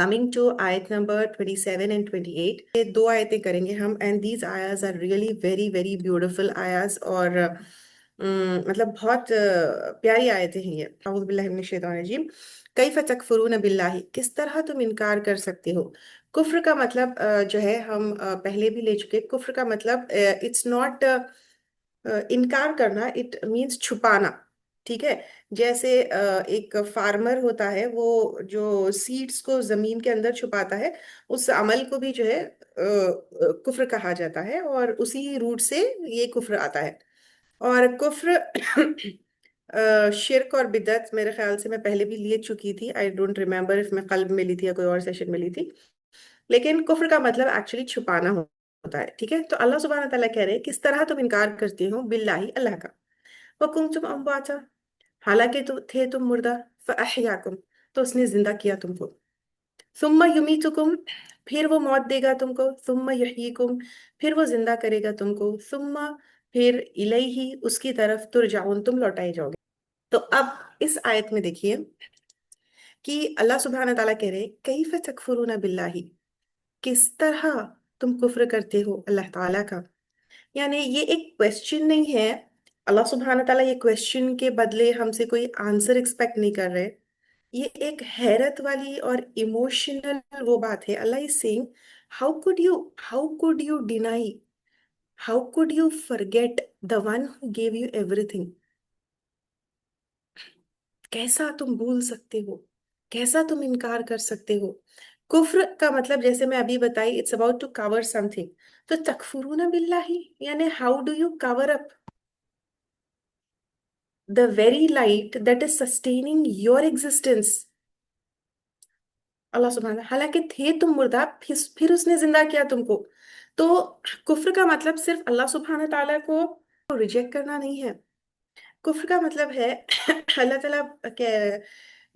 Coming to ayat number 27 and 28, ये दो आयतें करेंगे हम and these ayahs are really very very beautiful ayahs और मतलब बहुत प्यारी आयतें हैं ये. अऊज़ु बिल्लाहि मिनश शैतानिर रजीम. कैफ तकफुरून बिल्लाहि, किस तरह तुम इनकार कर सकते हो. कुफ्र का मतलब जो है हम पहले भी ले चुके. कुफ्र का मतलब इट्स नॉट इनकार करना, इट मीन्स छुपाना. ठीक है. जैसे एक फार्मर होता है, वो जो सीड्स को जमीन के अंदर छुपाता है, उस अमल को भी जो है कुफ्र कहा जाता है और उसी रूट से ये कुफ्र आता है. और कुफ्र शिरक और बिदअत मेरे ख्याल से मैं पहले भी ले चुकी थी. आई डोंट रिमेम्बर इफ मैं कल में ली थी या कोई और सेशन में ली थी. लेकिन कुफ्र का मतलब एक्चुअली छुपाना होता है. ठीक है. तो अल्लाह सुब्हानहू व तआला कह रहे हैं किस तरह तुम इनकार करते हो बिल्लाही, अल्लाह का. वकुंतुम अमवाता, हालांकि थे तुम मुर्दा. फअहयाकुम, तो उसने जिंदा किया तुमको. सुम्मा युमीतुकुम, फिर वो मौत देगा तुमको. सुम्मा युहयीकुम, फिर वो जिंदा करेगा तुमको. सुम्मा, फिर इलैही, उसकी तरफ तुरजाउन, तुम लौटाए जाओगे. तो अब इस आयत में देखिए कि अल्लाह सुब्हानहू व तआला कह रहे हैं कैफ तकफुरून बिल्लाही, किस तरह तुम कुफ्र करते हो अल्लाह ताला का. यानी ये एक क्वेश्चन नहीं है. अल्लाह सुब्हानहू व तआला ये क्वेश्चन के बदले हमसे कोई आंसर एक्सपेक्ट नहीं कर रहे. ये एक हैरत वाली और इमोशनल वो बात है. अल्लाह is saying how could you deny, how could you forget the one who gave you everything. कैसा तुम भूल सकते हो, कैसा तुम इनकार कर सकते हो. कुफ्र का मतलब जैसे मैं अभी बताई, it's about to cover something. तो तकफुरून बिल्लाही यानी how do you cover up the very light that is sustaining your existence. अल्लाह सुब्हान, हालांकि थे तुम मुर्दा, फिर उसने जिंदा किया तुमको. तो कुफ्र का मतलब सिर्फ अल्लाह सुब्हान ताला को रिजेक्ट करना नहीं है. कुफ्र का मतलब है अल्लाह ताला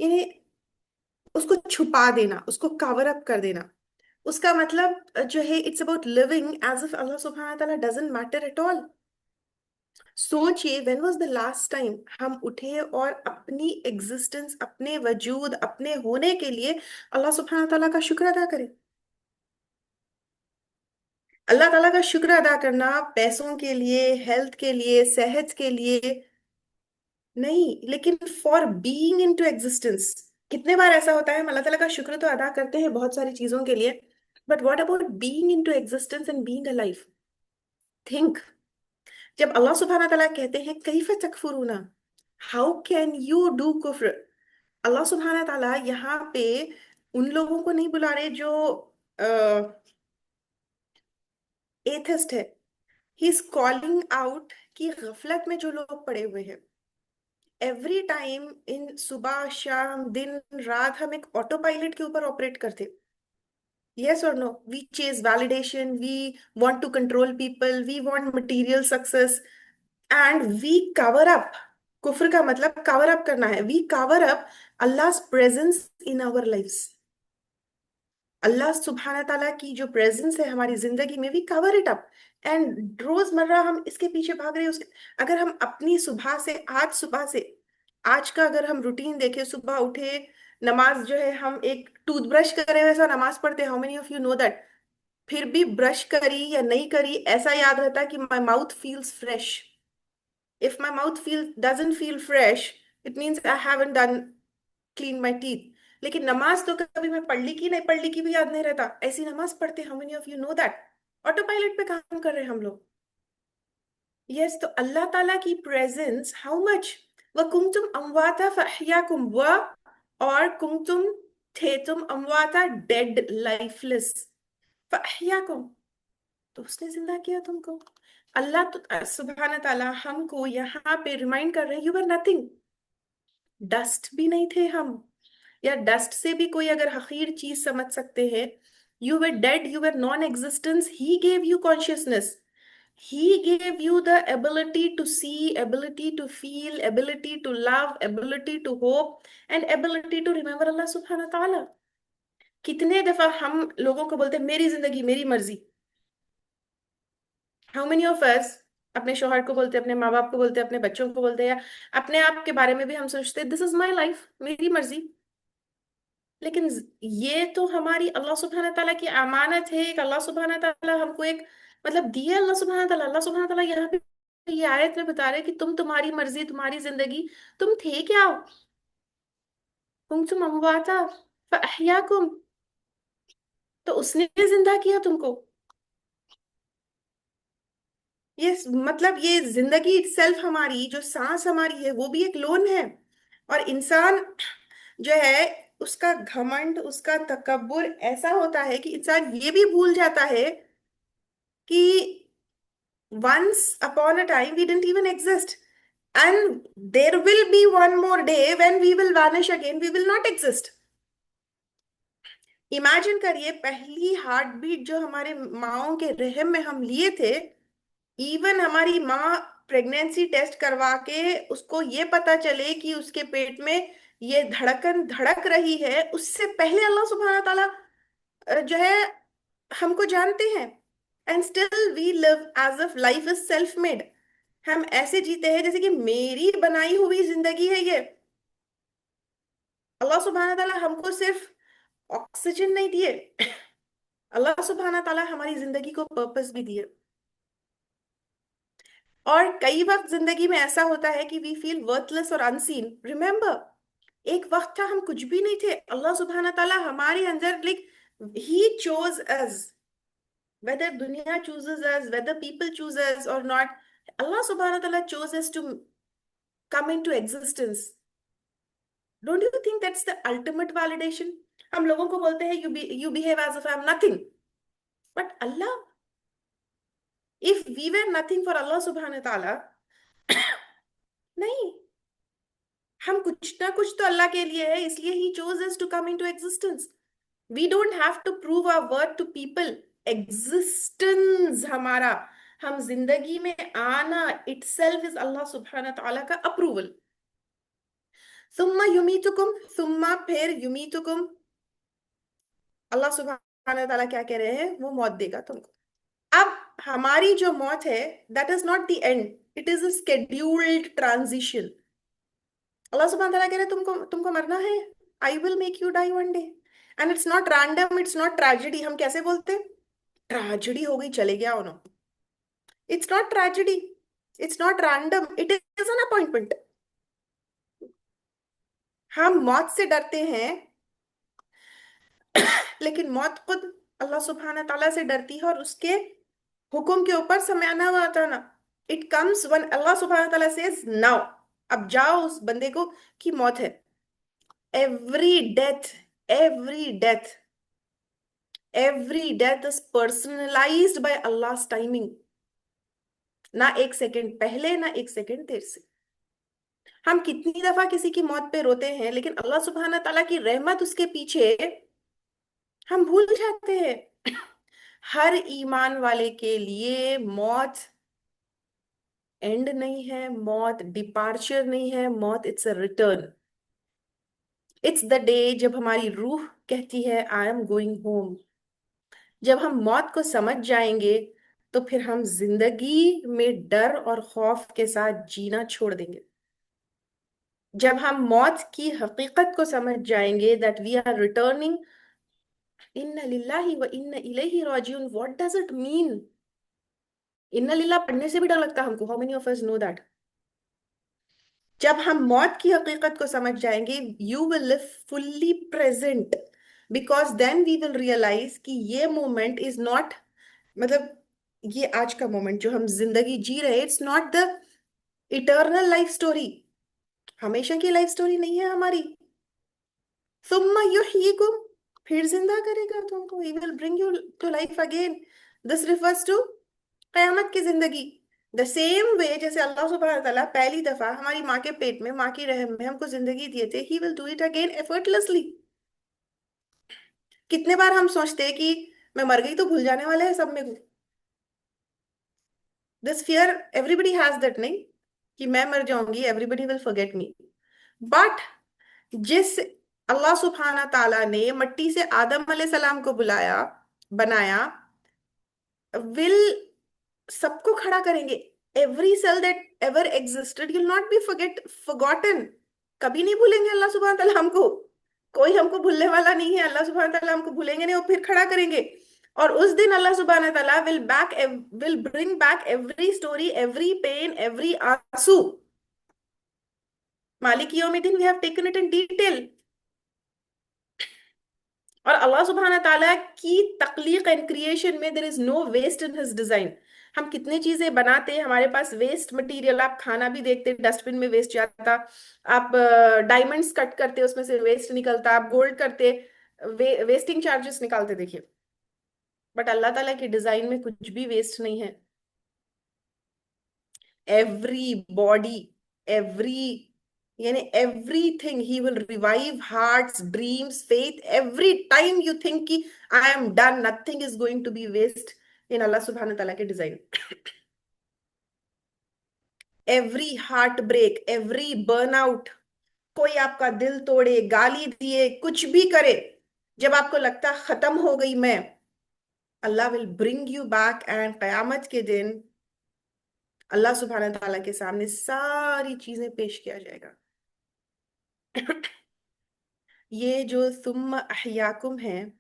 यानी उसको छुपा देना, उसको कवर अप कर देना. उसका मतलब जो है it's about living as if अल्लाह सुब्हान ताला डजंट मैटर एट ऑल. सोचिए when was the last time हम उठे और अपनी एग्जिस्टेंस, अपने वजूद, अपने होने के लिए अल्लाह सुब्हान ताला का शुक्र अदा करें. अल्लाह ताला का शुक्र अदा करना पैसों के लिए, हेल्थ के लिए, सेहत के लिए नहीं, लेकिन फॉर बीइंग इनटू एग्जिस्टेंस. कितने बार ऐसा होता है हम अल्लाह ताला का शुक्र तो अदा करते हैं बहुत सारी चीजों के लिए, but what about being into existence and being alive. Think. जब अल्लाह सुब्हानहू व तआला कहते हैं कैफ तकफुरूना, हाउ कैन यू डू कुफ्र. अल्लाह सुब्हानहू व तआला यहाँ पे उन लोगों को नहीं बुला रहे जो एथिस्ट है. ही इज कॉलिंग आउट कि गफलत में जो लोग पड़े हुए हैं. एवरी टाइम इन सुबह शाम दिन रात हम एक ऑटो पायलट के ऊपर ऑपरेट करते. Yes or no? We chase validation, we want to control people, we want material success, and we cover up. कुफ्र का मतलब कवर अप करना है. We cover up Allah's presence in our lives. Allah सुब्हाना ताला की जो प्रेजेंस है हमारी जिंदगी में, we cover it up. And रोजमर्रा हम इसके पीछे भाग रहे हैं. उसके अगर हम अपनी सुबह से, आज का अगर हम रूटीन देखें, सुबह उठे, नमाज जो है हम एक टूथब्रश करे वैसा नमाज पढ़ते हैं. How many of you know that. फिर भी ब्रश करी या नहीं करी ऐसा याद रहता है कि my mouth feels fresh. If my mouth feel doesn't feel fresh, it means I haven't done clean my teeth. लेकिन नमाज तो कभी मैं पढ़ ली की नहीं पढ़ ली की भी याद नहीं रहता. ऐसी नमाज पढ़ते. How many of you know that. Auto pilot पे काम कर रहे हैं हम लोग. यस. तो अल्लाह ताला की प्रेजेंस हाउ मच. व कुंतुम अमवाता फअहयाकुम, व और कुंतुम, थे तुम, अमवाता डेड, लाइफलेस, फअहयाकुम, तो उसने जिंदा किया तुमको. अल्लाह तो सुब्हान ताला हमको यहाँ पे रिमाइंड कर रहे हैं यू वर नथिंग. डस्ट भी नहीं थे हम. या डस्ट से भी कोई अगर हकीर चीज समझ सकते हैं. You were dead, you were non existence. He gave you consciousness. He gave you the ability to see, ability to feel, ability to love, ability to hope, and ability to remember Allah subhanahu wa ta'ala. कितने दफा हम लोगों को बोलते हैं मेरी जिंदगी मेरी मर्जी। हाउ मेनी ऑफ अस अपने शौहर को बोलते हैं, अपने माँ बाप को बोलते हैं, अपने बच्चों को बोलते हैं, या अपने आप के बारे में भी हम सोचते हैं दिस इज माई लाइफ, मेरी मर्जी। लेकिन ये तो हमारी अल्लाह सुब्हाना ताला की अमानत है। एक अल्लाह सुब्हाना ताला हमको एक मतलब दिया। अल्लाह सुब्हाना ताला, अल्लाह सुब्हाना ताला यहाँ पे ये आयत में बता रहे हैं कि तुम्हारी मर्जी, तुम्हारी जिंदगी। तुम थे क्या? कुंतुम अमवाता फअहयाकुम। तो उसने जिंदा किया तुमको। ये मतलब ये जिंदगी इटसेल्फ, हमारी जो सांस हमारी है वो भी एक लोन है। और इंसान जो है, उसका घमंड, उसका तकब्बुर ऐसा होता है कि इंसान ये भी भूल जाता है कि once upon a time we didn't even exist, and there will be one more day when we will vanish again, we will not exist. Imagine करिए, पहली हार्ट बीट जो हमारे माओ के रहम में हम लिए थे, इवन हमारी माँ प्रेगनेंसी टेस्ट करवा के उसको ये पता चले कि उसके पेट में ये धड़कन धड़क रही है, उससे पहले अल्लाह सुब्हाना ताला जो है हमको जानते हैं। And still we live as if life is self made. हम ऐसे जीते हैं जैसे कि मेरी बनाई हुई जिंदगी है ये। अल्लाह सुब्हाना ताला हमको सिर्फ ऑक्सीजन नहीं दिए, अल्लाह सुब्हाना ताला हमारी जिंदगी को पर्पस भी दिए। और कई वक्त जिंदगी में ऐसा होता है कि वी फील वर्थलेस और अनसीन। रिमेम्बर, एक वक्त था हम कुछ भी नहीं थे, अल्लाह सुब्हाना ताला हमारे अंदर like he chose us. whether dunya chooses us, whether people choose us or not, Allah subhanahu wa ta'ala chose us to come into existence. Don't you think that's the ultimate validation? हम लोगों को बोलते हैं you behave as if I'm nothing, but Allah, if we were nothing for Allah subhanahu wa ta'ala, नहीं, हम कुछ ना कुछ तो अल्लाह के लिए है, इसलिए he chose us to come into existence. We don't have to prove our worth to people. Existence हमारा, हम जिंदगी में आना itself is अल्लाह सुब्हाना ताला का अप्रूवल। सुम्मा युमीतुकुम, सुम्मा फिर युमीतुकुम, अल्लाह सुब्हाना ताला क्या कह रहे हैं, वो मौत देगा तुमको। अब हमारी जो मौत है, that is not the end, it is a scheduled transition. अल्लाह सुब्हाना ताला कह रहे हैं तुमको तुमको मरना है, I will make you die one day. And it's not random, it's not tragedy. हम कैसे बोलते हैं, ट्रेजेडी हो गई चले गया उन्होंने। It's not tragedy, it's not random, it is an appointment. हम मौत से डरते हैं, लेकिन मौत खुद अल्लाह सुब्हाना ताला से डरती है, और उसके हुक्म के ऊपर समयाना हुआ था ना। इट कम्स वन अल्लाह सुब्हाना ताला सेज नाउ, अब जाओ उस बंदे को की मौत है। Every death, every death, every death is personalized by Allah timing. ना एक सेकंड पहले, ना एक सेकंड देर से। हम कितनी दफा किसी की मौत पे रोते हैं, लेकिन अल्लाह सुब्हाना ताला की रहमत उसके पीछे हम भूल जाते हैं। हर ईमान वाले के लिए मौत एंड नहीं है, मौत डिपार्चर नहीं है, मौत it's a return. It's the day जब हमारी रूह कहती है आई एम गोइंग होम। जब हम मौत को समझ जाएंगे, तो फिर हम जिंदगी में डर और खौफ के साथ जीना छोड़ देंगे। जब हम मौत की हकीकत को समझ जाएंगे, दैट वी आर रिटर्निंग, इन्ना लिल्लाहि व इन्ना इलैहि राजिऊन, व्हाट डज इट मीन? इन्ना लिल्लाह पढ़ने से भी डर लगता है हमको। How many of us know that? जब हम मौत की हकीकत को समझ जाएंगे, you will live fully present, because then we will realize कि ये मोमेंट इज नॉट, मतलब ये आज का मोमेंट जो हम जिंदगी जी रहे, it's not the eternal life story. हमेशा की लाइफ स्टोरी नहीं है हमारी। सुम्मा युहयिकुम, फिर जिंदा करेगा तुमको, he will bring you to life again. This refers to कयामत की जिंदगी। द सेम वे जैसे अल्लाह सुब्हानहू तआला पहली दफा हमारी माँ के पेट में, माँ की रहम में हमको जिंदगी दिए थे, he will do it again effortlessly. कितने बार हम सोचते हैं कि मैं मर गई तो भूल जाने वाले हैं सब में। This fear everybody has that, नहीं कि मैं मर जाऊंगी, everybody will forget me. But जिस अल्लाह सुब्हाना ताला ने मट्टी से आदम सलाम को बुलाया, बनाया, विल सबको खड़ा करेंगे। Every cell that ever existed will not be forget forgotten. कभी नहीं भूलेंगे अल्लाह सुब्हाना ताला हमको। कोई हमको भूलने वाला नहीं है, अल्लाह सुब्हाना ताला हमको भूलेंगे नहीं और फिर खड़ा करेंगे। और उस दिन अल्लाह सुब्हाना ताला will bring back every story, every pain, every आंसू। मालिक यौमिद्दीन, we have taken it in detail. और अल्लाह सुब्हाना ताला की तख्लीक एंड क्रिएशन में there is no waste in his design. हम कितनी चीजें बनाते हैं, हमारे पास वेस्ट मटेरियल, आप खाना भी देखते हैं डस्टबिन में वेस्ट जाता। आप डायमंड्स कट करते उसमें से वेस्ट निकलता, आप गोल्ड करते वेस्टिंग चार्जेस निकालते, देखिए। बट अल्लाह ताला की डिजाइन में कुछ भी वेस्ट नहीं है। एवरी बॉडी, एवरी, यानी everything he will revive hearts, dreams, faith. Every time you think कि I am done, nothing is going to be waste in अल्लाह सुब्हान तआला के डिजाइन। Every heartbreak, every burnout, कोई आपका दिल तोड़े, गाली दिए, कुछ भी करे, जब आपको लगता खत्म हो गई मैं, अल्लाह will bring you back and कयामत के दिन अल्लाह सुब्हान तआला के सामने सारी चीजें पेश किया जाएगा। ये जो सुम्मा अहयाकुम है,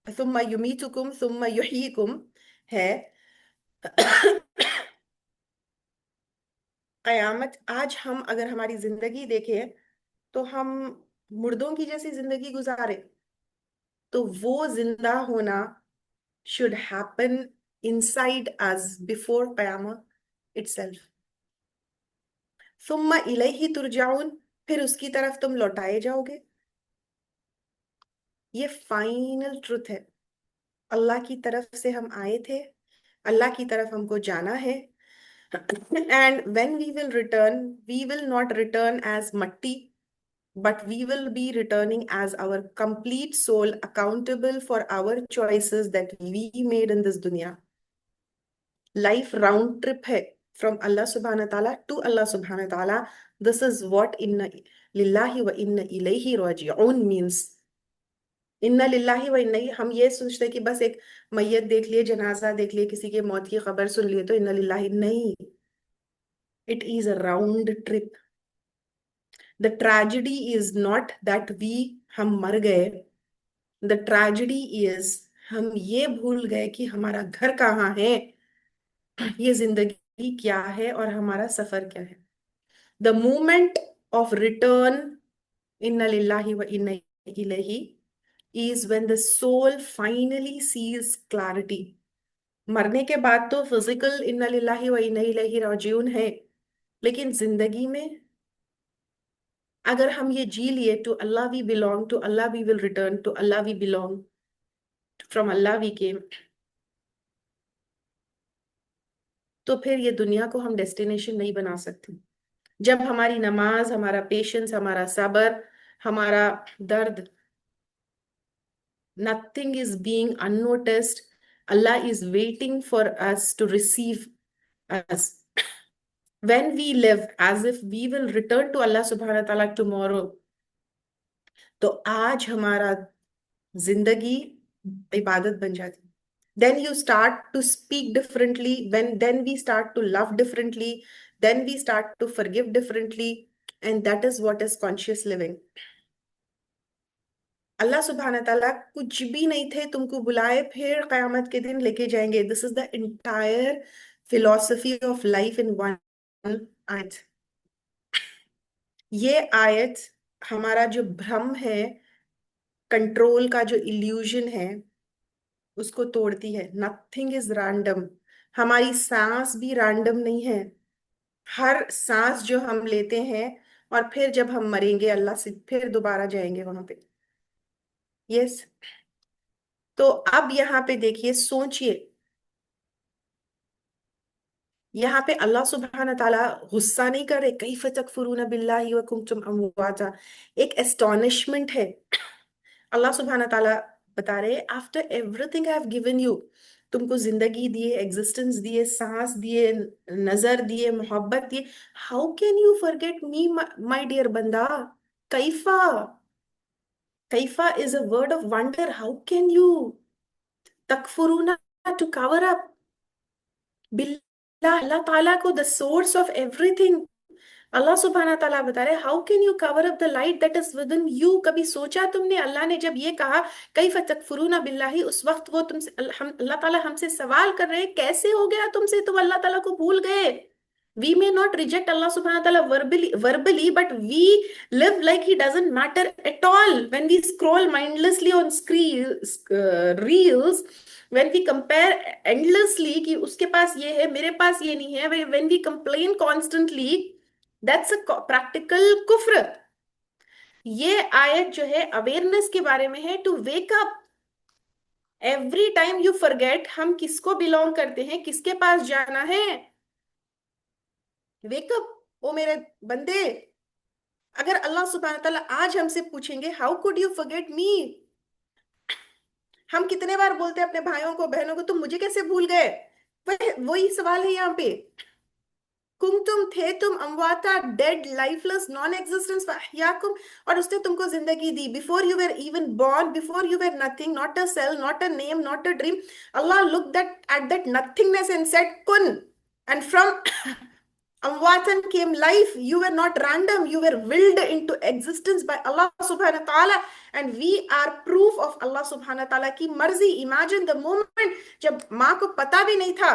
सुम्मा युमीतुकुम सुम्मा युहयीकुम है, कयामत, आज हम अगर हमारी जिंदगी देखें तो हम मुर्दों की जैसी जिंदगी गुजारे, तो वो जिंदा होना should happen inside us before कयामा इटसेल्फ। सुम्मा इलैहि तुरजाउन, फिर उसकी तरफ तुम लौटाए जाओगे। ये फाइनल ट्रुथ है। अल्लाह की तरफ से हम आए थे, अल्लाह की तरफ हमको जाना है। And when we will return, we will not return as matti, but we will be returning as our complete soul, accountable for our choices that we made in this dunya. Life round trip है, from Allah subhanahu wa ta'ala to Allah subhanahu wa ta'ala. This is what inna lillahi wa inna ilayhi raji'un means. इन्ना लिल्लाहि व इन्ना, हम ये सोचते हैं कि बस एक मैयत देख लिए, जनाजा देख लिए, किसी के मौत की खबर सुन लिए तो इन्ना लिल्लाहि, नहीं। It is a round trip. The tragedy is not that we, हम मर गए। द ट्रेजेडी इज हम ये भूल गए कि हमारा घर कहाँ है, ये जिंदगी क्या है और हमारा सफर क्या है। द मोमेंट ऑफ रिटर्न, इन्ना लिल्लाहि व इन्ना इलैहि, is when the soul finally sees clarity. मरने के बाद तो फिजिकल इन्ना लिल्लाहि व इन्ना इलैहि राजिऊन है, लेकिन जिंदगी में अगर हम ये जी लिए, to Allah we belong, to Allah we will return, to Allah we belong, from Allah we came, तो फिर ये दुनिया को हम डेस्टिनेशन नहीं बना सकते। जब हमारी नमाज, हमारा पेशेंस, हमारा सब्र, हमारा दर्द, nothing is being unnoticed, Allah is waiting for us to receive us. When we live as if we will return to Allah subhanahu wa ta'ala tomorrow, तो आज हमारा जिंदगी इबादत बन जाती। Then you start to speak differently, then we start to love differently, then we start to forgive differently, and that is what is conscious living. अल्लाह सुब्हान ताला कुछ भी नहीं थे, तुमको बुलाए, फिर कयामत के दिन लेके जाएंगे। This is the entire philosophy of life in one आयत। ये आयत हमारा जो भ्रम है, कंट्रोल का जो इल्यूजन है, उसको तोड़ती है। Nothing is random. हमारी सांस भी रैंडम नहीं है। हर सांस जो हम लेते हैं, और फिर जब हम मरेंगे अल्लाह से फिर दोबारा जाएंगे वहां पे। यस। तो अब यहाँ पे देखिए, सोचिए, यहाँ पे अल्लाह सुब्हान ताला गुस्सा नहीं कर रहे, कैफ तकफुरून बिल्लाहि व कुंतुम अमवाता। एक एस्टोनिशमेंट है। अल्लाह सुब्हान ताला बता रहे, after everything I have given you, तुमको जिंदगी दिए, एग्जिस्टेंस दिए, सांस दिए, नजर दिए, मोहब्बत दिए, how can you forget me my dear बंदा। कैफा, कैफा is a word of wonder, how can you तकफुरूना, टू कवर अप बिल्लाह, अल्लाह ताला को, the source of everything. Allah सुब्हाना ताला बता रहे, how can you cover up the light that is within you. कभी सोचा तुमने, अल्लाह ने जब ये कहा कैफ तकफुरूना बिल्लाही, उस वक्त वो तुमसे अल्लाह ताला हमसे सवाल कर रहे हैं, कैसे हो गया तुमसे, तुम अल्लाह ताला को भूल गए। We may not reject Allah subhanahu wa ta'ala verbally, but we live like he doesn't matter at all. When we scroll mindlessly on reels, when we compare endlessly कि उसके पास ये है मेरे पास ये नहीं है, when we complain constantly, that's a practical kufr. ये आयत जो है अवेयरनेस के बारे में है, to wake up. Every time you forget हम किसको बिलोंग करते हैं, किसके पास जाना है, वेक अप ओ मेरे बंदे। अगर अल्लाह सुब्हानहू व तआला आज हमसे पूछेंगे हाउ कुड यू फॉरगेट मी, हम कितने बार बोलते हैं अपने भाइयों को बहनों को, तुम मुझे कैसे भूल गए। वही सवाल है यहाँ पे। कुंतुम, थे तुम, अमवाता, डेड, लाइफलेस, नॉन एग्जिस्टेंस, याकुम, और उसने तुमको जिंदगी दी। Before you were even born, before you were nothing, not a cell, not a name, not a dream. Allah look that at that nothingness and said कुन, and from Amwatan came life. You were not random. You were willed into existence by Allah subhanahu wa ta'ala. And we are proof of Allah subhanahu wa ta'ala की मर्जी। Imagine the moment जब माँ को पता भी नहीं था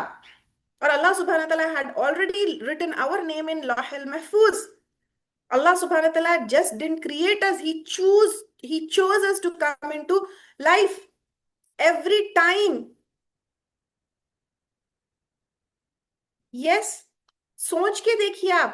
और अल्लाह सुब्हाना तआला had already written our name in Lawhil Mahfuz. Allah subhanahu wa ta'ala just didn't create us. He chose us to come into life every time. Yes. सोच के देखिए आप,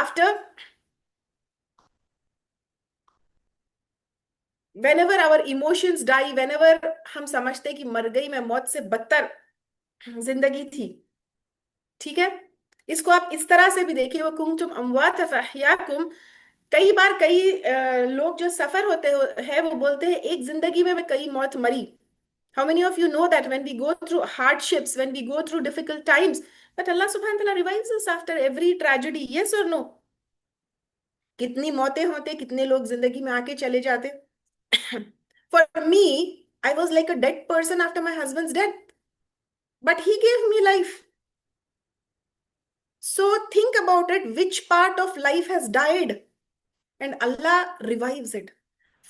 after, whenever our emotions die, whenever हम समझते कि मर गई मैं, मौत से बदतर जिंदगी थी। ठीक है, इसको आप इस तरह से भी देखिए, वकुंतुम अमवात फअहयाकुम। कई बार कई लोग जो सफर होते हैं वो बोलते हैं एक जिंदगी में मैं कई मौत मरी। How many of you know that when we go through hardships, when we go through difficult times, but Allah subhanahu wa ta'ala revives us after every tragedy? Yes or no? कितनी मौतें होते, कितने लोग जिंदगी में आके चले जाते। For me, I was like a dead person after my husband's death, but he gave me life. So think about it, which part of life has died and Allah revives it.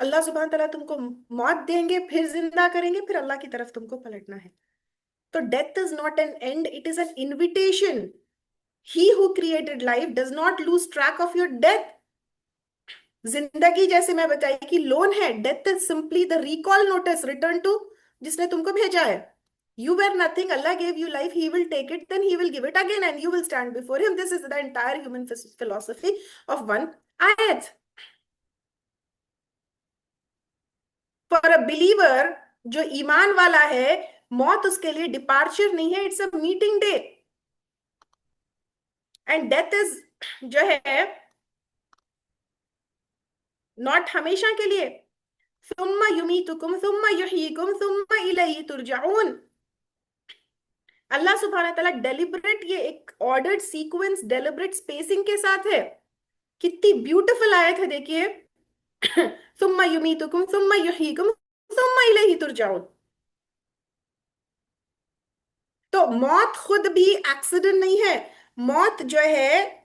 अल्लाह सुब्हान तआला तुमको मौत देंगे, फिर जिंदा करेंगे, फिर अल्लाह की तरफ तुमको पलटना है। तो death is not an end, it is an invitation. He who created life does not lose track of your death. जिंदगी जैसे मैं बताई कि लोन है, death is simply the recall notice return to जिसने तुमको भेजा है। You were nothing, Allah gave you life, He will take it, then He will give it again, and you will stand before Him. This is the entire human philosophy of one ayat. For a believer, जो ईमान वाला है, मौत उसके लिए departure नहीं है, it's a meeting day. And death is जो है नॉट हमेशा के लिए। सुम्मा युमीतुकुम सुम्मा युहयीकुम सुम्मा इलैहि तुरजाऊन। अल्लाह सुब्हानहू व तआला डेलिबरेट, ये एक ऑर्डर्ड सीक्वेंस डेलिबरेट स्पेसिंग के साथ है। कितनी ब्यूटीफुल आयत है देखिए। सुम्मा युमीतुकुम सुम्मा युहयीकुम सुम्मा इलैहि तुरजाऊन। तो मौत खुद भी एक्सीडेंट नहीं है। मौत जो है,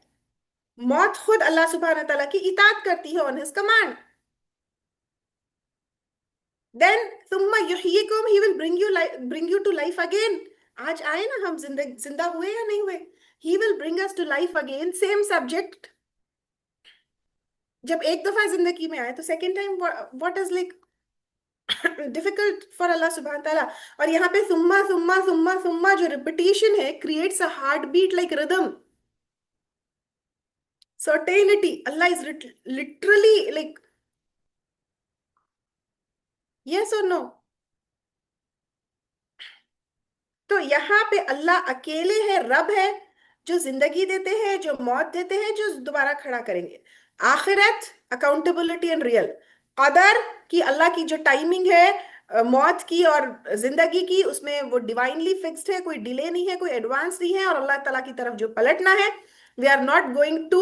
मौत खुद अल्लाह सुब्हानहू व तआला की इताअत करती है, ऑन हिज कमांड। देन सुम्मा युहयीकुम, he will bring you to life again. आज आए ना हम, जिंदा हुए या नहीं हुए, he will bring us to life again. Same subject. जब एक दफा जिंदगी में आए तो second time what is like difficult for Allah सुब्हानहू व तआला। और यहाँ पे सुम्मा सुम्मा सुम्मा सुम्मा जो रिपीटिशन है creates a heart beat like rhythm, certainty. Allah is literally like, yes or no? तो यहाँ पे अल्लाह अकेले है, रब है, जो जिंदगी देते हैं, जो मौत देते हैं, जो दोबारा खड़ा करेंगे। आखिरत, अकाउंटेबिलिटी एंड रियल। कदर की अल्लाह की जो टाइमिंग है, मौत की और जिंदगी की, उसमें वो डिवाइनली फिक्स्ड है, कोई डिले नहीं है, कोई एडवांस नहीं है, और अल्लाह ताला की तरफ जो पलटना है, we are not going to,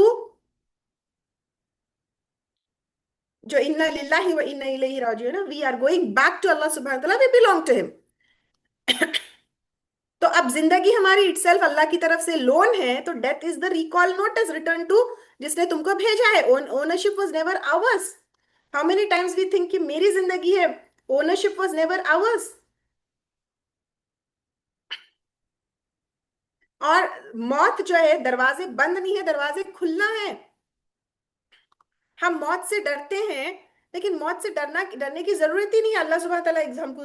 जो इन्ना लिल्लाहि व इन्ना इलैहि राजिऊन ना, we are going back to Allah सुब्हानहू व तआला, वी बिलोंग टू हिम। तो अब जिंदगी हमारी इटसेल्फ अल्लाह की तरफ से लोन है, तो death is the recall note as return to, जिसने तुमको भेजा है। Ownership was never ours. How many times we think कि मेरी जिंदगी है, ओनरशिप वाज नेवर आवर्स। और मौत जो है, दरवाजे बंद नहीं है, दरवाजे खुलना है। हम मौत से डरते हैं, लेकिन मौत से डरने की जरूरत ही नहीं है। अल्लाह सुबह तआला हमको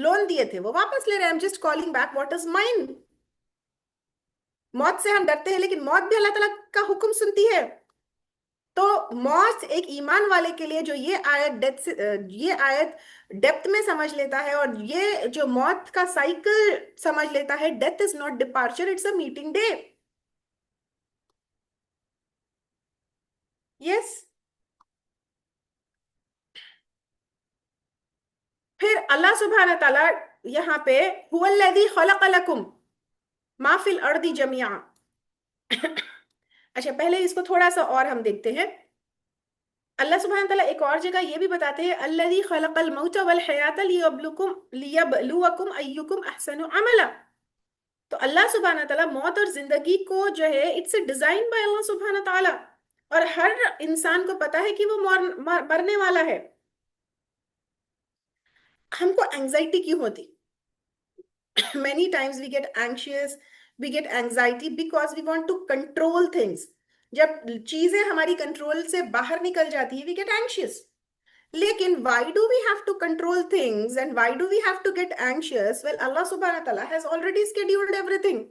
लोन दिए थे, वो वापस ले रहे हैं। I am just calling back what is mine. मौत से हम डरते हैं, लेकिन मौत भी अल्लाह ताला का हुक्म सुनती है। तो मौत एक ईमान वाले के लिए, जो ये आयत डेथ से ये आयत डेप्थ में समझ लेता है, और ये जो मौत का साइकिल समझ लेता है, death is not departure, it's a meeting day. Yes. फिर अल्लाह सुब्हान ताला यहाँ पे हुवल्लज़ी खलक़ लकुम मा फिल अर्दी जमिया। अच्छा, पहले इसको थोड़ा सा और हम देखते हैं। अल्लाह सुब्हान ताला एक और जगह ये भी बताते हैं, अल्लज़ी खलक़ल मौत वल हयात लियबलुवकुम अय्युकुम अहसनु अमला। तो अल्लाह सुब्हान ताला मौत और जिंदगी को जो है, इट्स अ डिजाइन बाय अल्लाह सुब्हान ताला। और हर इंसान को पता है कि वो मरने वाला है। हमको एंजाइटी क्यों होती? many times we get anxious, we get anxiety because we want to control things. जब चीजें हमारी कंट्रोल से बाहर निकल जाती है, we get anxious. लेकिन why do we have to control things and why do we have to get anxious? Well, Allah subhanahu wa ta'ala has already scheduled everything.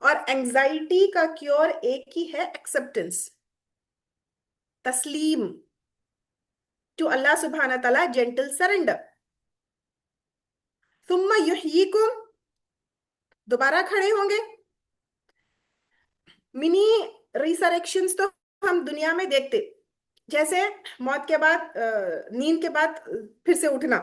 और एंजाइटी का क्योर एक ही है, एक्सेप्टेंस, तस्लीम टू अल्लाह सुब्हानहू व तआला, gentle surrender. सुम्मा युहयीकुम, दोबारा खड़े होंगे। मिनी रिसरेक्शंस तो हम दुनिया में देखते, जैसे मौत के बाद नींद के बाद फिर से उठना।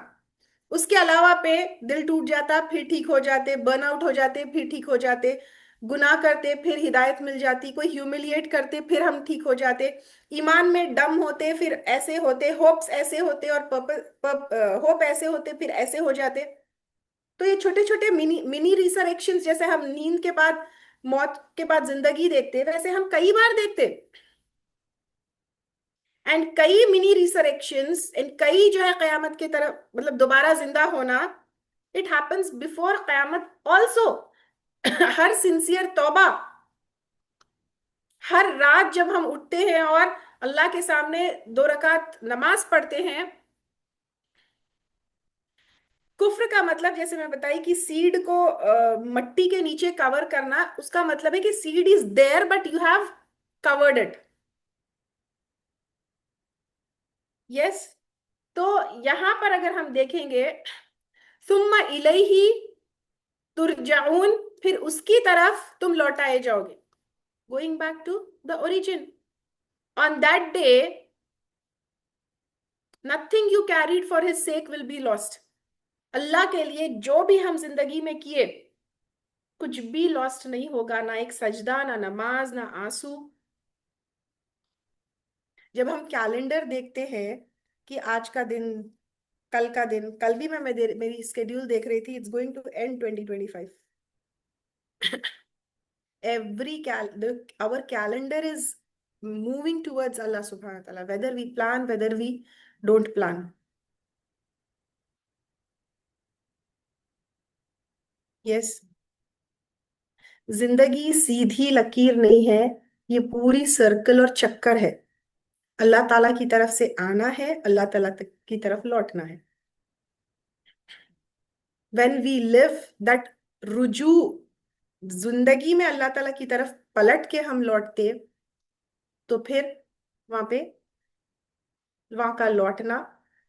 उसके अलावा पे दिल टूट जाता फिर ठीक हो जाते, बर्नआउट हो जाते फिर ठीक हो जाते, गुनाह करते फिर हिदायत मिल जाती, कोई ह्यूमिलिएट करते फिर हम ठीक हो जाते, ईमान में डम होते फिर ऐसे होते, होप्स ऐसे होते, और होप ऐसे होते फिर ऐसे हो जाते। तो ये छोटे छोटे मिनी मिनी रिसरेक्शंस, जैसे हम नींद के बाद, मौत के बाद जिंदगी देखते, वैसे हम कई बार देखते। एंड कई मिनी रिसरेक्शंस एंड कई जो है कयामत की तरफ, मतलब दोबारा जिंदा होना, it happens before Qayamat also. Her sincere तौबा, हर रात जब हम उठते हैं और अल्लाह के सामने 2 रकात नमाज पढ़ते हैं। कुफ्र का मतलब, जैसे मैं बताई कि सीड को मट्टी के नीचे कवर करना, उसका मतलब है कि seed is there but you have covered it. Yes. तो यहां पर अगर हम देखेंगे, सुम्मा इलैहि तुरजाउन, फिर उसकी तरफ तुम लौटाए जाओगे, going back to the origin. On that day nothing you carried for his sake will be lost. Allah के लिए जो भी हम जिंदगी में किए, कुछ भी लॉस्ट नहीं होगा, ना एक सजदा, ना नमाज, ना आंसू। जब हम कैलेंडर देखते हैं कि आज का दिन, कल का दिन, कल भी मैं मेरी स्केड्यूल देख रही थी, it's going to end 2025। our calendar is moving towards Allah subhanahu wa ta'ala, whether we plan, whether we don't plan. Yes. जिंदगी सीधी लकीर नहीं है, ये पूरी सर्कल और चक्कर है। अल्लाह ताला की तरफ से आना है, अल्लाह ताला तक की तरफ लौटना है। when we live that रुजू, जिंदगी में अल्लाह ताला की तरफ पलट के हम लौटते, तो फिर वहां पे, वहां का लौटना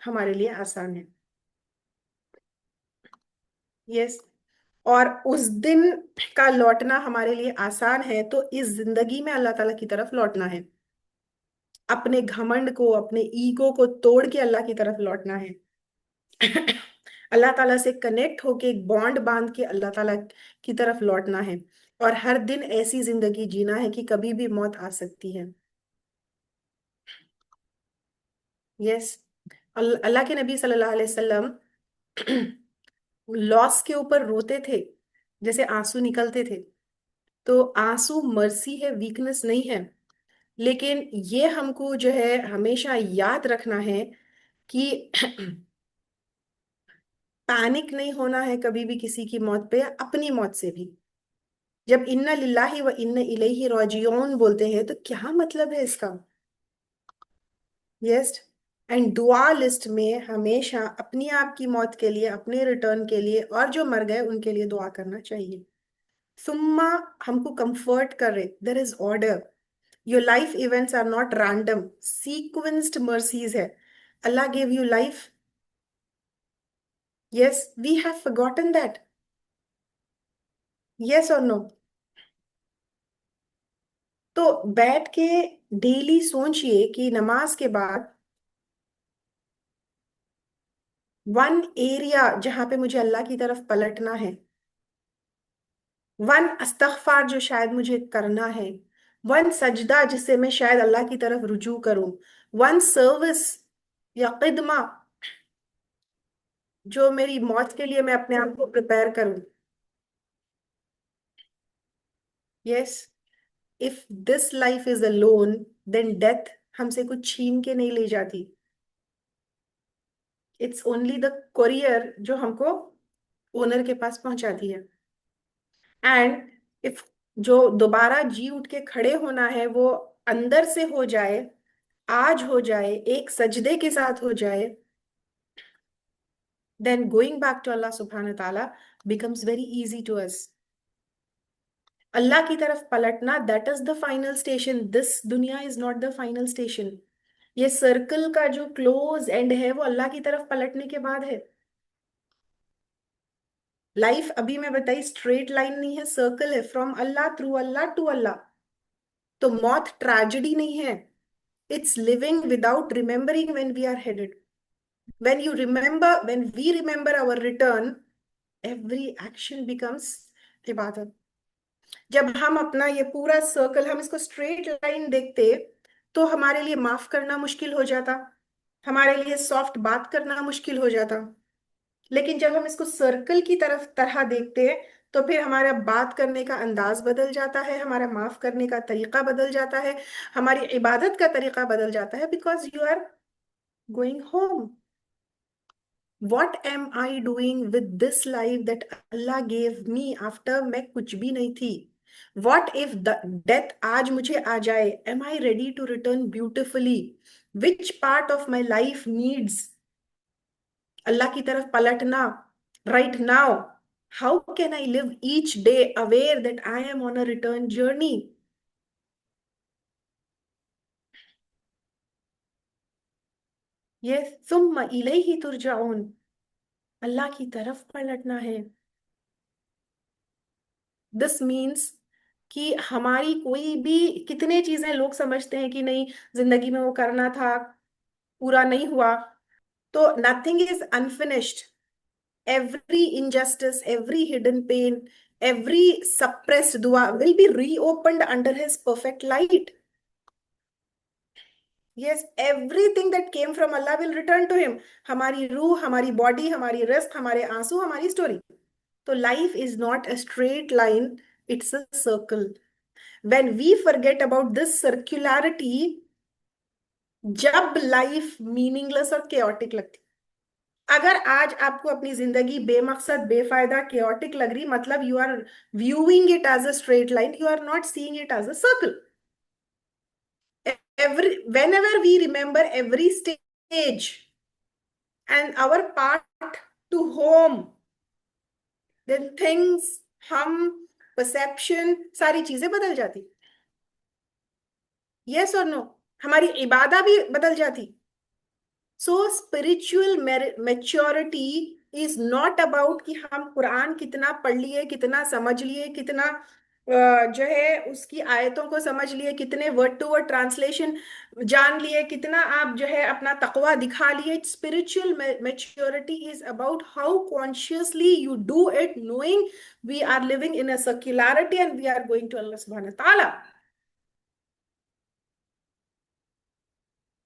हमारे लिए आसान है। यस। और उस दिन का लौटना हमारे लिए आसान है, तो इस जिंदगी में अल्लाह ताला की तरफ लौटना है। अपने घमंड को, अपने ईगो को तोड़ के अल्लाह की तरफ लौटना है। अल्लाह ताला से कनेक्ट होके एक बॉन्ड बांध के अल्लाह ताला की तरफ लौटना है। और हर दिन ऐसी जिंदगी जीना है कि कभी भी मौत आ सकती है। यस। अल्लाह के नबी सल्लल्लाहु अलैहि वसल्लम लॉस के ऊपर रोते थे, जैसे आंसू निकलते थे। तो आंसू मर्सी है, वीकनेस नहीं है। लेकिन ये हमको जो है हमेशा याद रखना है कि पैनिक नहीं होना है कभी भी किसी की मौत पे, अपनी मौत से भी। जब इन्ना लिल्लाहि व इन्ना इलैहि राजिऊन बोलते हैं तो क्या मतलब है इसका? यस। एंड दुआ लिस्ट में हमेशा अपनी आप की मौत के लिए, अपने रिटर्न के लिए, और जो मर गए उनके लिए दुआ करना चाहिए। सुम्मा हमको कंफर्ट करे, there is order. Your life events are not random, sequenced mercies है। Allah give you life. Yes, we have forgotten that. Yes और नो? तो बैठ के डेली सोचिए कि नमाज के बाद वन एरिया जहां पे मुझे अल्लाह की तरफ पलटना है, वन अस्तगफार जो शायद मुझे करना है, वन सजदा जिससे मैं शायद अल्लाह की तरफ रुजू करूं, वन सर्विस या खिदमा जो मेरी मौत के लिए मैं अपने आप को प्रिपेयर करूं। Yes. If this life is alone, then death हमसे कुछ छीन के नहीं ले जाती। इट्स ओनली द कोरियर जो हमको ओनर के पास पहुंचाती है। एंड इफ जो दोबारा जी उठ के खड़े होना है वो अंदर से हो जाए, आज हो जाए, एक सजदे के साथ हो जाए, then going back to Allah सुब्हान ताला becomes very easy to us. Allah की तरफ पलटना, that is the final station. This दुनिया is not the final station. ये सर्कल का जो क्लोज एंड है वो अल्लाह की तरफ पलटने के बाद है। लाइफ अभी मैं बताई स्ट्रेट लाइन नहीं है, सर्कल है, from Allah through Allah to Allah. तो मौत ट्रेजेडी नहीं है, it's living without remembering when we are headed. When you remember, when we remember our return, every action becomes इबादत। जब हम अपना ये पूरा सर्कल, हम इसको स्ट्रेट लाइन देखते तो हमारे लिए माफ करना मुश्किल हो जाता, हमारे लिए सॉफ्ट बात करना मुश्किल हो जाता। लेकिन जब हम इसको सर्कल की तरह देखते हैं तो फिर हमारा बात करने का अंदाज बदल जाता है, हमारा माफ करने का तरीका बदल जाता है, हमारी इबादत का तरीका बदल जाता है, because you are going home. What am I doing with this life that Allah gave me after मैं कुछ भी नहीं थी? वॉट इफ द डेथ आज मुझे आ जाए, am I ready to return beautifully? Which part of my life needs Allah की तरफ पलटना right now? How can I live each day aware that I am on a return journey? ये सुम्मा इलैहि तुरजाऊन, अल्लाह की तरफ पलटना है। दिस मीन्स कि हमारी कोई भी, कितने चीजें लोग समझते हैं कि नहीं जिंदगी में वो करना था, पूरा नहीं हुआ, तो nothing is unfinished. every injustice, every hidden pain, every suppressed dua will be reopened under his perfect light. Yes, everything that came from Allah will return to him. हमारी रूह, हमारी बॉडी, हमारी रिस्क, हमारे आंसू, हमारी स्टोरी। तो life is not a straight line, it's a circle. When we forget about this circularity, जब life meaningless और chaotic लगती, अगर आज आपको अपनी जिंदगी बेमकसद, बेफायदा, chaotic लग रही, मतलब you are viewing it as a straight line, you are not seeing it as a circle. Whenever we remember every stage and our part to home, then things, हम, perception, सारी चीजें बदल जाती। yes और no? हमारी इबादा भी बदल जाती। सो spiritual maturity is not about कि हम कुरान कितना पढ़ लिए, कितना समझ लिए, कितना जो है उसकी आयतों को समझ लिए, कितने वर्ड टू वर्ड ट्रांसलेशन जान लिए, कितना आप जो है अपना तकवा दिखा लिए। Spiritual maturity is about how consciously you do it, knowing we are living in a circularity and we are going to Allah सुब्हानहू ताला।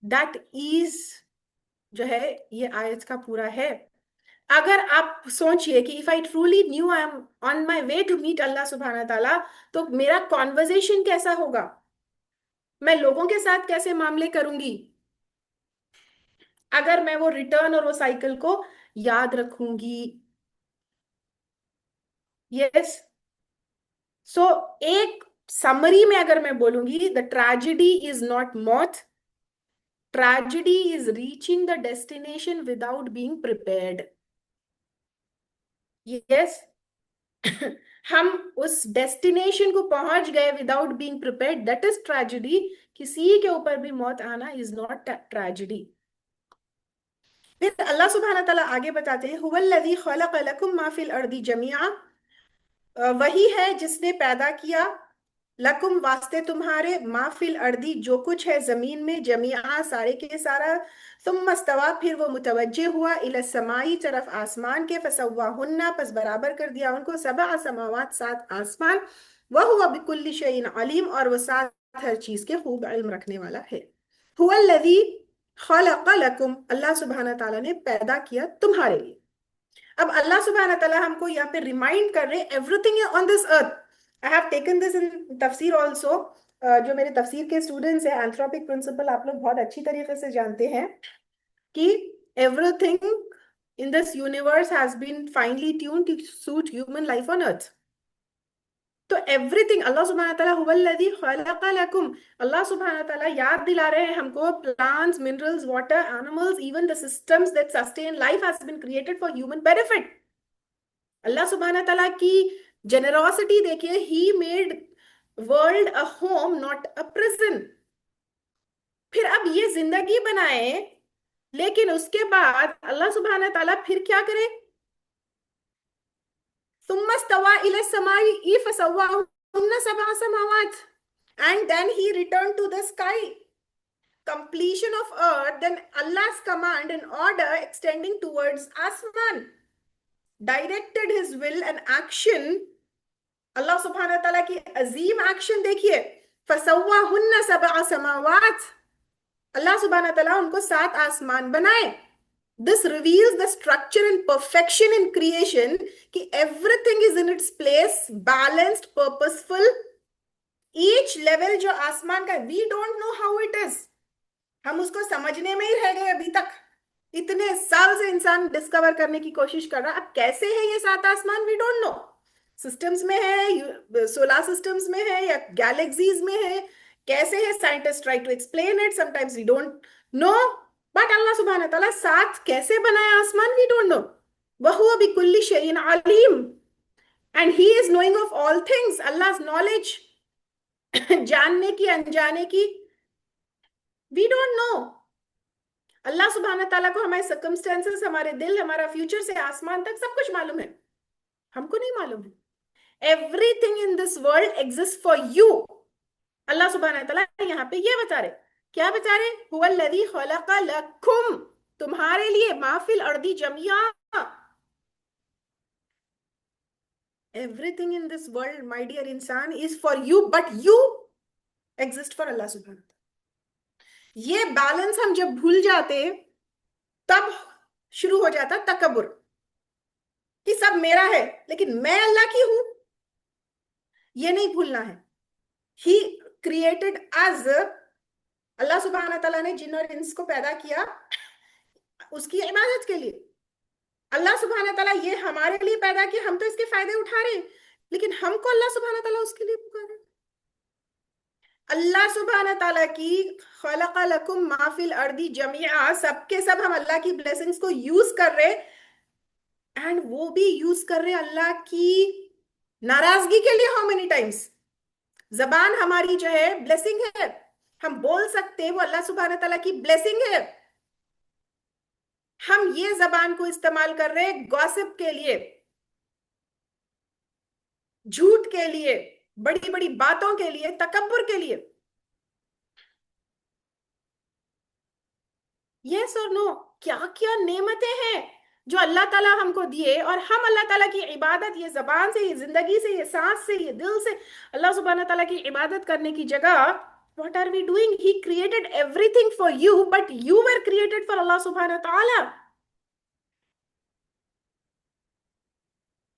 दैट इज जो है ये आयत का पूरा है। अगर आप सोचिए कि if I truly knew I am on my way to meet Allah सुब्हाना ताला, तो मेरा कॉन्वर्जेशन कैसा होगा, मैं लोगों के साथ कैसे मामले करूंगी, अगर मैं वो रिटर्न और वो साइकिल को याद रखूंगी। यस। सो एक समरी में अगर मैं बोलूंगी, द ट्रेजेडी इज नॉट मौत, tragedy is reaching the destination without being prepared. Yes. हम उस डेस्टिनेशन को पहुंच गए without being prepared, that is tragedy. किसी के ऊपर भी मौत आना इज नॉट ट्रेजेडी। फिर अल्लाह सुब्हानहू तआला आगे बताते हैं, हुवल्लज़ी खलक़ लकुम मा फिल अर्दी जमीआ, वही है जिसने पैदा किया, लकुम वास्ते तुम्हारे, मा फिल अर्दी जो कुछ है जमीन में, जमीआ सारे के सारा, तुम मस्तवा फिर वो मुतवज्जे हुआ, इला समाई तरफ आसमान के, फसव्वाहुन्ना पस बराबर कर दिया उनको, सबअ समावात सात आसमान, वह हुआ बिकुल्लि शैइन अलीम और वो साथ हर चीज के खूब इल्म रखने वाला है। हुवल्लज़ी खलक़ लकुम, अल्लाह सुब्हानहू तआला ने पैदा किया तुम्हारे लिए। अब अल्लाह सुब्हानहू तआला हमको यहाँ पे रिमाइंड कर रहे, everything on this earth, I have taken this in तफसीर ऑल्सो। जो मेरे तफसीर के स्टूडेंट्स हैं, एंथ्रोपिक प्रिंसिपल आप लोग बहुत अच्छी तरीके से जानते हैं कि everything in this universe has been finally tuned to suit human life on earth. तो एवरीथिंग अल्लाह सुब्हानहू तआला हुवल्लज़ी खलक़ लकुम, अल्लाह सुब्हानहू तआला याद दिला रहे हैं हमको, plants, minerals, water, animals, even the systems that sustain life has been created for human benefit. Allah सुब्हाना ताला की जेनरोसिटी देखिए, he made world a home not a prison. फिर अब ये जिंदगी बनाए, लेकिन उसके बाद अल्लाह सुब्हाना ताला फिर क्या करे, सुम्मा stawā इला समाई फसव्वाहुन्ना सबअ समावात, and then he returned to the sky, completion of earth, then Allah's command and order extending towards asman, directed his will and action। अल्लाह सुब्हानहू तआला की अजीम एक्शन देखिए, फसव्वाहुन्ना सबअ समावात, अल्लाह सुब्हानहू तआला उनको सात आसमान बनाए। This reveals the structure and perfection in creation, कि everything is in its place, balanced, purposeful. Each level जो आसमान का, we don't know how it is, हम उसको समझने में ही रह गए अभी तक। इतने साल से इंसान डिस्कवर करने की कोशिश कर रहा है, अब कैसे है ये सात आसमान, वी डोंट नो। सिस्टम्स में है, सोलर सिस्टम्स में है या गैलेक्सीज में है, कैसे है, scientist try to explain it, sometimes we don't know. But Allah सुब्हानहू तआला साथ कैसे बनाया आसमान, वी डोंट नो। वहुवा बिकुल्लि शैइन अलीम, and he is knowing of all things. Allah knowledge जानने की, अनजाने की, वी डोंट नो। अल्लाह सुब्हानहू तआला को हमारे सर्कमस्टेंसेस, हमारे दिल, हमारा फ्यूचर से आसमान तक सब कुछ मालूम है, हमको नहीं मालूम है। Everything in this world exist for you. Allah सुब्हानहू तआला यहाँ पे ये बता रहे, क्या बता रहे, हुवल्लज़ी खलक़ लकुम, तुम्हारे लिए, माफिल अर्दी जमिया, everything in this world my dear इंसान is for you, but you exist for Allah सुब्हानहू तआला। ये बैलेंस हम जब भूल जाते, तब शुरू हो जाता तकब्बुर, कि सब मेरा है लेकिन मैं अल्लाह की हूं। ये नहीं भूलना है। ही क्रिएटेड अस, अल्लाह सुब्हानहू तआला ने जिन और इंस को पैदा किया उसकी इबादत के लिए। अल्लाह सुब्हानहू तआला ये हमारे लिए पैदा किया, हम तो इसके फायदे उठा रहे हैं, लेकिन हमको अल्लाह सुब्हानहू तआला उसके लिए पुकारे। अल्लाह सुब्हानहू तआला की खलक़ लकुम मा फिल अर्दी जमीआ, सबके सब हम अल्लाह की ब्लेसिंग्स को यूज कर रहे, एंड वो भी यूज कर रहे अल्लाह की नाराजगी के लिए। हाउ मेनी टाइम्स जबान हमारी जो है ब्लेसिंग है, हम बोल सकते हैं, वो अल्लाह सुब्हानहू तआला की ब्लेसिंग है। हम ये जबान को इस्तेमाल कर रहे हैं गॉसिप के लिए, झूठ के लिए, बड़ी बड़ी बातों के लिए, तकब्बुर के लिए। यस और नो? क्या क्या नेमतें हैं जो अल्लाह ताला हमको दिए, और हम अल्लाह ताला की इबादत, ये जबान से, ये जिंदगी से, ये सांस से, ये दिल से अल्लाह सुब्हान ताला की इबादत करने की जगह what are we doing? He created everything for you, but you were created for Allah सुब्हान ताला.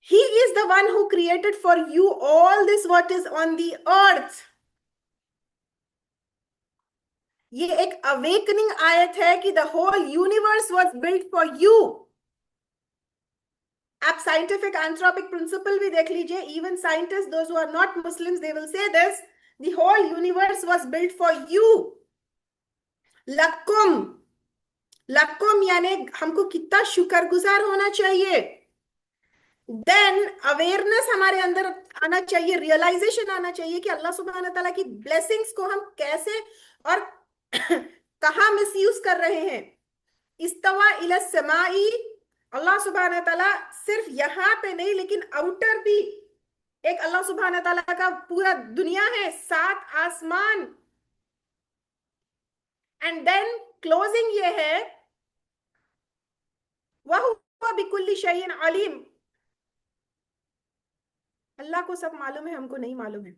He is the one who created for you all this what is on the earth. ये एक अवेकनिंग आयत है कि the whole universe was built for you. आप scientific anthropic principle भी देख लीजिए. Even scientist, those who are not Muslims, they will say this, the whole universe was built for you. लकुम. लकुम यानी हमको कितना शुक्रगुजार होना चाहिए. देन अवेयरनेस हमारे अंदर आना चाहिए, रियलाइजेशन आना चाहिए कि अल्लाह सुब्हान ताला की ब्लेसिंग्स को हम कैसे और कहाँ मिसयूज कर रहे हैं. इस्तवा इला समाई. अल्लाह सुब्हान ताला सिर्फ यहाँ पे नहीं, लेकिन आउटर भी एक अल्लाह सुब्हान ताला का पूरा दुनिया है, 7 आसमान. एंड देन क्लोजिंग ये है, वह हुवा बिकुल्ली शैइन अलीम. अल्लाह को सब मालूम है, हमको नहीं मालूम है.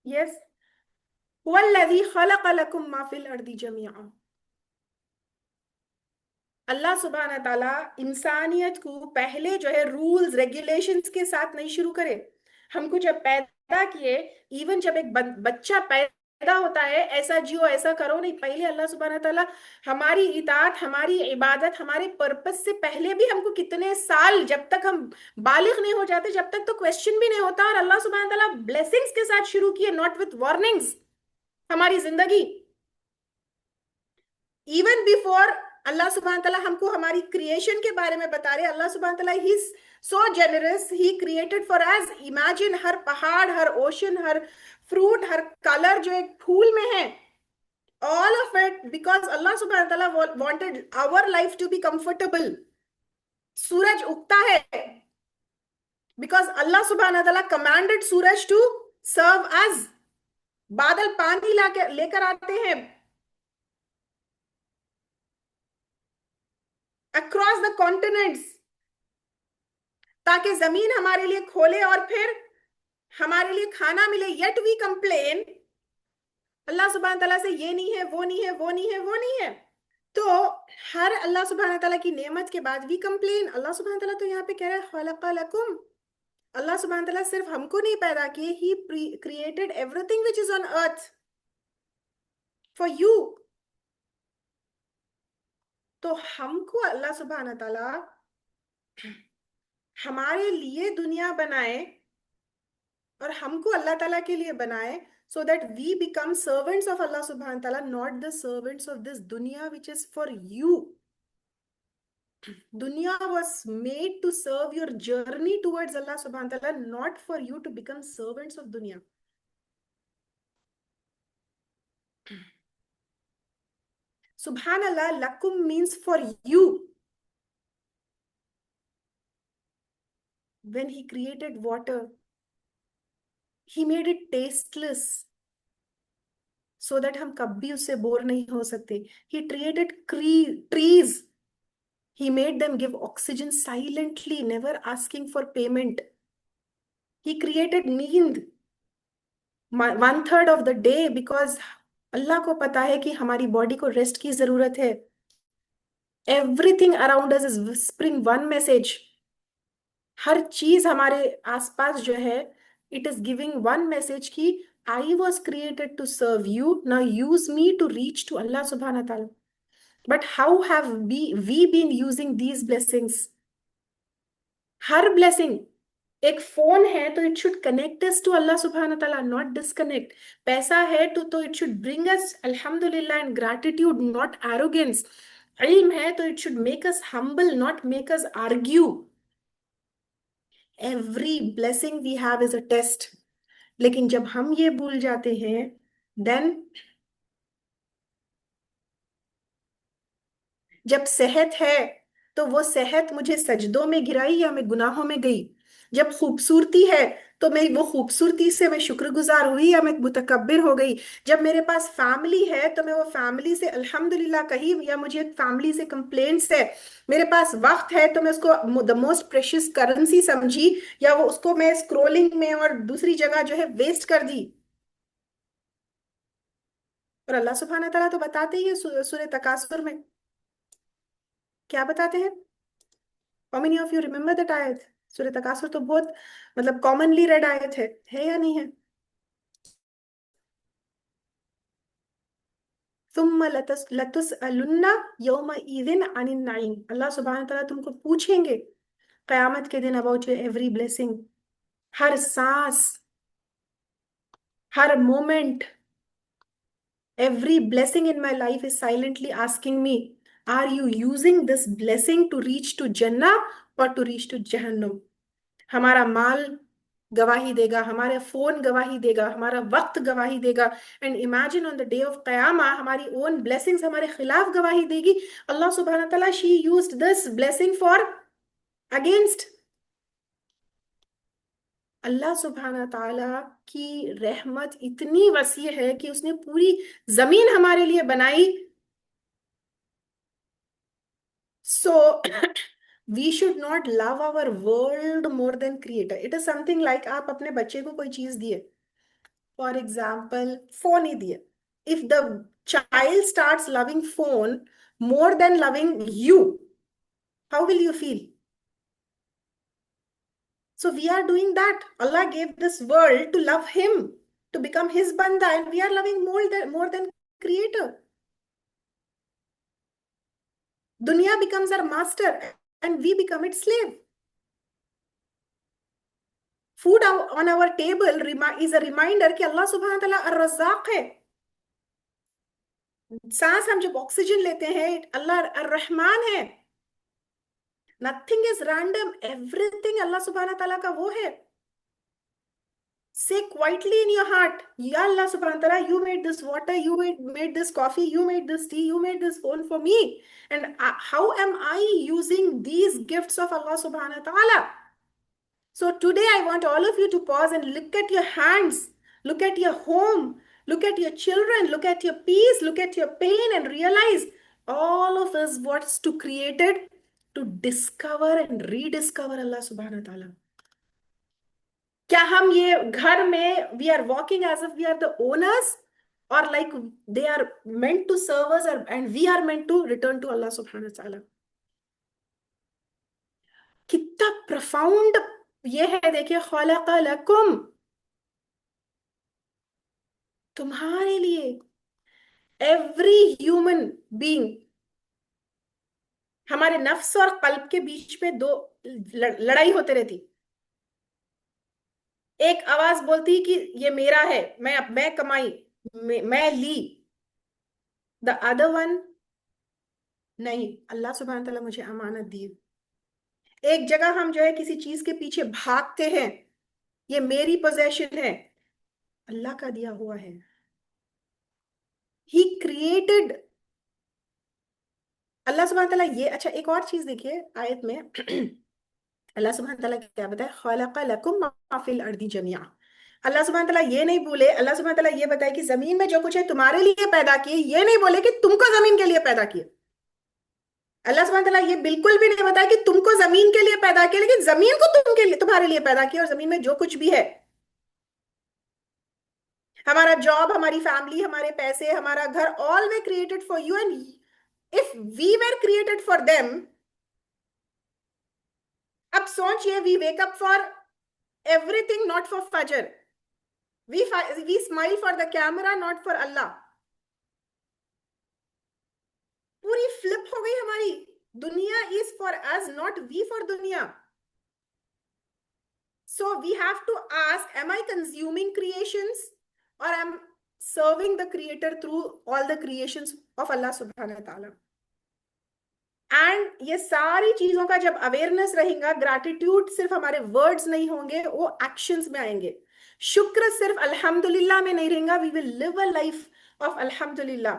यस. वल्लज़ी खलक़ लकुम मा फिल अर्दी जमीअन. अल्लाह सुब्हान ताला इंसानियत को पहले जो है रूल्स रेगुलेशंस के साथ नहीं शुरू करे. हमको जब पैदा किए, इवन जब एक बच्चा पैदा होता है, ऐसा जियो ऐसा करो नहीं. पहले अल्लाह सुब्हान ताला हमारी इताअत, हमारी इबादत, हमारे पर्पस से पहले भी हमको कितने साल, जब तक हम बालिग नहीं हो जाते, जब तक तो क्वेश्चन भी नहीं होता, और अल्लाह सुब्हान ताला ब्लेसिंग्स के साथ शुरू किए, नॉट विथ वार्निंग्स, हमारी जिंदगी. इवन बिफोर अल्लाह सुब्हान तआला हमको हमारी क्रिएशन के बारे में बता रहे. अल्लाह सुब्हान तआला he is so generous, he created for us. Imagine हर पहाड़, हर ओशन, हर फ्रूट, हर कलर जो एक फूल में है, all of it because Allah subhanahu wa ta'ala wanted our life to be comfortable. सूरज उगता है because Allah subhanahu wa ta'ala commanded Suraj to serve us. बादल पानी लाके लेकर आते हैं across the continents, ताकि जमीन हमारे लिए खोले और फिर हमारे लिए खाना मिले. येट वी कंप्लेन अल्लाह सुब्हान तआला से, ये नहीं है, वो नहीं है, वो नहीं है, वो नहीं है. तो हर अल्लाह सुब्हान तआला की नेमत के बाद वी कंप्लेन. अल्लाह सुब्हान तआला तो यहाँ पे कह रहा है खलक़ लकुम. अल्लाह सुब्हान तआला सिर्फ हमको नहीं पैदा किए, ही created everything which is on earth for you. तो हमको अल्लाह सुब्हान तआला हमारे लिए दुनिया बनाए और हमको अल्लाह ताला के लिए बनाए, so that we become servants of Allah subhanahu wa ta'ala, not the servants of this dunya which is for you. Dunya was made to serve your journey towards Allah subhanahu wa ta'ala, not for you to become servants of dunya. Subhanallah, lakum means for you. When he created water, he made it tasteless so that हम कभी उससे bore नहीं हो सकते. He created trees. He made them give oxygen silently, never asking for payment. He created neend 1/3 of the day because अल्लाह को पता है कि हमारी बॉडी को रेस्ट की जरूरत है. Everything around us is whispering one message. हर चीज हमारे आसपास जो है, it is giving one message कि I was created to serve you. Now use me to reach to Allah subhanahu wa ta'ala. But how have we been using these blessings? हर blessing, एक phone है तो it should connect us to Allah सुब्हान ताला, not disconnect. पैसा है तो it should bring us अल्हम्दुलिल्लाह एंड ग्रैटिट्यूड, नॉट एरोगेंस. इल्म है तो it should make us humble, not make us argue. Every blessing we have is a test. लेकिन जब हम ये भूल जाते हैं, देन जब सेहत है तो वो सेहत मुझे सजदों में गिराई या मैं गुनाहों में गई. जब खूबसूरती है तो मैं वो खूबसूरती से मैं शुक्रगुजार हुई या मैं मुतकब्बिर हो गई? जब मेरे पास फैमिली है तो मैं वो फैमिली से अल्हम्दुलिल्लाह कही या मुझे फैमिली से कंप्लेंट्स है? मेरे पास वक्त है तो मैं उसको द मोस्ट प्रेशियस करेंसी समझी, या वो उसको मैं स्क्रोलिंग में और दूसरी जगह जो है वेस्ट कर दी? और अल्लाह सुब्हानहू तआला तो बताते ही है सूरह तकासुर में। क्या बताते हैं? How many of you remember that आयत? सूरह तकासुर तो बहुत मतलब कॉमनली रेड आयत है या नहीं है? तुम लतुसअलुन्ना यौमइज़िन अनिन नईम, अल्लाह सुब्हानहू तआला तुमको पूछेंगे कयामत के दिन अबाउट योर एवरी ब्लेसिंग। हर सांस, हर moment, every blessing in my life is silently asking me, are you using this blessing to reach to Jannah or to reach to Jahannam? हमारा माल गवाही देगा, हमारा फोन गवाही देगा, हमारा वक्त गवाही देगा। And imagine on the day of कयामा हमारी ओन ब्लेसिंग्स हमारे खिलाफ गवाही देगी। अल्लाह सुब्हानहू तआला she used this blessing for against. Allah सुब्हाना ताला की रहमत इतनी वसी है कि उसने पूरी जमीन हमारे लिए बनाई। So we should not love our world more than creator. It is something like आप अपने बच्चे को कोई चीज दिए, फॉर एग्जाम्पल फोन ही दिए। If the child starts loving phone more than loving you, how will you feel? So we are doing that. Allah gave this world to love him, to become his banda, and we are loving more than creator. Dunya becomes our master and we become its slave. Food on our table is a reminder कि अल्लाह सुब्हानहू तआला अर रज़्ज़ाक़ है। सांस हम जब oxygen लेते हैं, अल्लाह अर रहमान है। नथिंग इज रैंडम, एवरीथिंग अल्लाह सुब्हानहू तआला का वो है। Say quietly in your heart, Ya Allah subhanahu wa ta'ala, you made this water, you made this coffee, you made this tea, you made this phone for me. And how am I using these gifts of Allah subhanahu wa ta'ala? So today I want all of you to pause and look at your hands, look at your home, look at your children, look at your peace, look at your pain, and realize all of us what's to created to discover and rediscover Allah subhanahu wa ta'ala. क्या हम ये घर में we are walking as if we are the owners, or like they are meant to serve us, and we are meant to return to Allah subhanahu wa ta'ala? कितना profound ये है। देखिए, खलक़ लकुम, तुम्हारे लिए, एवरी ह्यूमन बीइंग। हमारे नफ्स और कल्ब के बीच में दो लड़ाई होते रहती। एक आवाज बोलती कि ये मेरा है, मैं कमाई, मैं ली। द अदर वन, नहीं, अल्लाह सुब्हानहू तआला मुझे अमानत दी। एक जगह हम जो है किसी चीज के पीछे भागते हैं, ये मेरी पोजेशन है, अल्लाह का दिया हुआ है। ही क्रिएटेड, अल्लाह सुब्हानहू तआला ये। अच्छा, एक और चीज देखिए आयत में अल्लाह सुब्हानहू तआला क्या बताए? खलक़ लकुम मा फिल अर्दी जमीआ। अल्लाह सुब्हानहू तआला ये नहीं बोले, अल्लाह सुब्हानहू तआला ये बताए कि जमीन में जो कुछ है तुम्हारे लिए पैदा किए, ये नहीं बोले कि तुमको जमीन के लिए पैदा किए। अल्लाह सुब्हानहू तआला ये बिल्कुल भी नहीं बताया कि तुमको जमीन के लिए पैदा किया, लेकिन जमीन को तुमके लिए, तुम्हारे लिए पैदा किया। और जमीन में जो कुछ भी है, हमारा जॉब, हमारी फैमिली, हमारे पैसे, हमारा घर, all were created for you. And if we were created for them, अब सोचिए, we wake up for everything, not for Fajr. We smile for the camera, not for Allah. पूरी फ्लिप हो गई हमारी। दुनिया is for us, not we for दुनिया। So we have to ask, am I consuming creations or am serving the creator through all the creations of Allah subhanahu wa ta'ala? And ये सारी चीजों का जब अवेयरनेस रहेगा, gratitude सिर्फ हमारे words नहीं होंगे, वो एक्शंस में आएंगे। शुक्र सिर्फ अल्हम्दुलिल्लाह में नहीं रहेगा, we will live a life of अल्हम्दुलिल्लाह।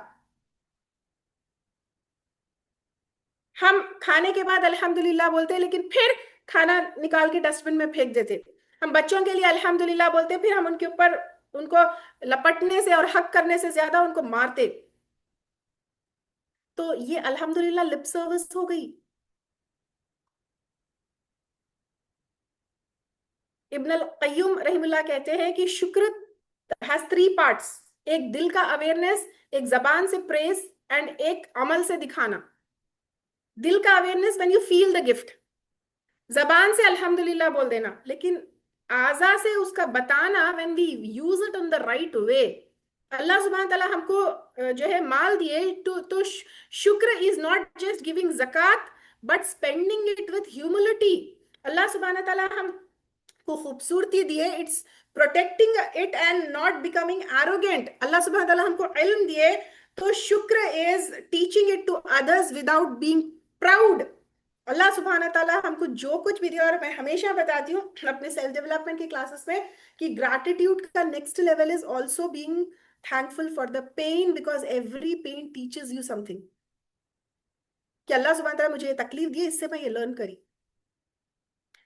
हम खाने के बाद अल्हम्दुलिल्लाह बोलते हैं, लेकिन फिर खाना निकाल के डस्टबिन में फेंक देते। हम बच्चों के लिए अल्हम्दुलिल्लाह बोलते, फिर हम उनके ऊपर उनको लपटने से और हक करने से ज्यादा उनको मारते। तो ये अल्हम्दुलिल्लाह लिप सर्विस हो गई। इब्न अल कय्युम रहमुल्लाह कहते हैं कि शुक्र हैज थ्री पार्ट्स। एक दिल का अवेयरनेस, एक जबान से प्रेस, एंड एक अमल से दिखाना। दिल का awareness when you feel the gift, जबान से अल्हम्दुलिल्लाह बोल देना, लेकिन आजा से उसका बताना when we use it in the right way. Allah सुब्हान तआला हमको जो है माल दिए, तो शुक्र इज नॉट जस्ट गिविंग जक़ात but spending it with humility. Allah सुब्हान तआला हम को खूबसूरती दिए, it's protecting it and not becoming arrogant. Allah सुब्हान तआला हमको इल्म दिए, तो शुक्र is teaching it to others without being proud. Allah सुब्हान तआला हमको जो कुछ भी दिया, और मैं हमेशा बताती हूँ अपने सेल्फ डेवलपमेंट की क्लासेस में कि ग्रैटिट्यूड का next level is also being thankful for the pain, because every pain teaches you something. कि अल्लाह सुब्हान तआला मुझे ये तकलीफ दी, इससे मैं ये लर्न करी।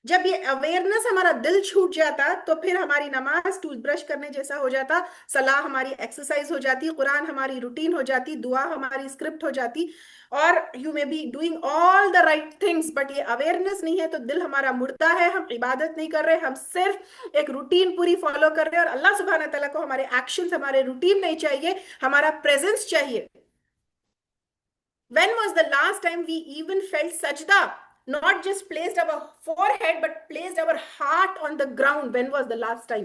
जब ये अवेयरनेस हमारा दिल छूट जाता, तो फिर हमारी नमाज टूथब्रश करने जैसा हो जाता, सलाह हमारी एक्सरसाइज हो जाती, कुरान हमारी रूटीन हो जाती, दुआ हमारी स्क्रिप्ट हो जाती, और you may be doing all the right things, but ये अवेयरनेस नहीं है तो दिल हमारा मुर्दा है। हम इबादत नहीं कर रहे, हम सिर्फ एक रूटीन पूरी फॉलो कर रहे हैं। और अल्लाह सुब्हान तआला को हमारे एक्शंस, हमारे रूटीन नहीं चाहिए, हमारा प्रेजेंस चाहिए। When was the last time we even felt sajda? Not just placed our forehead, but placed our heart on the ground. When was the last time?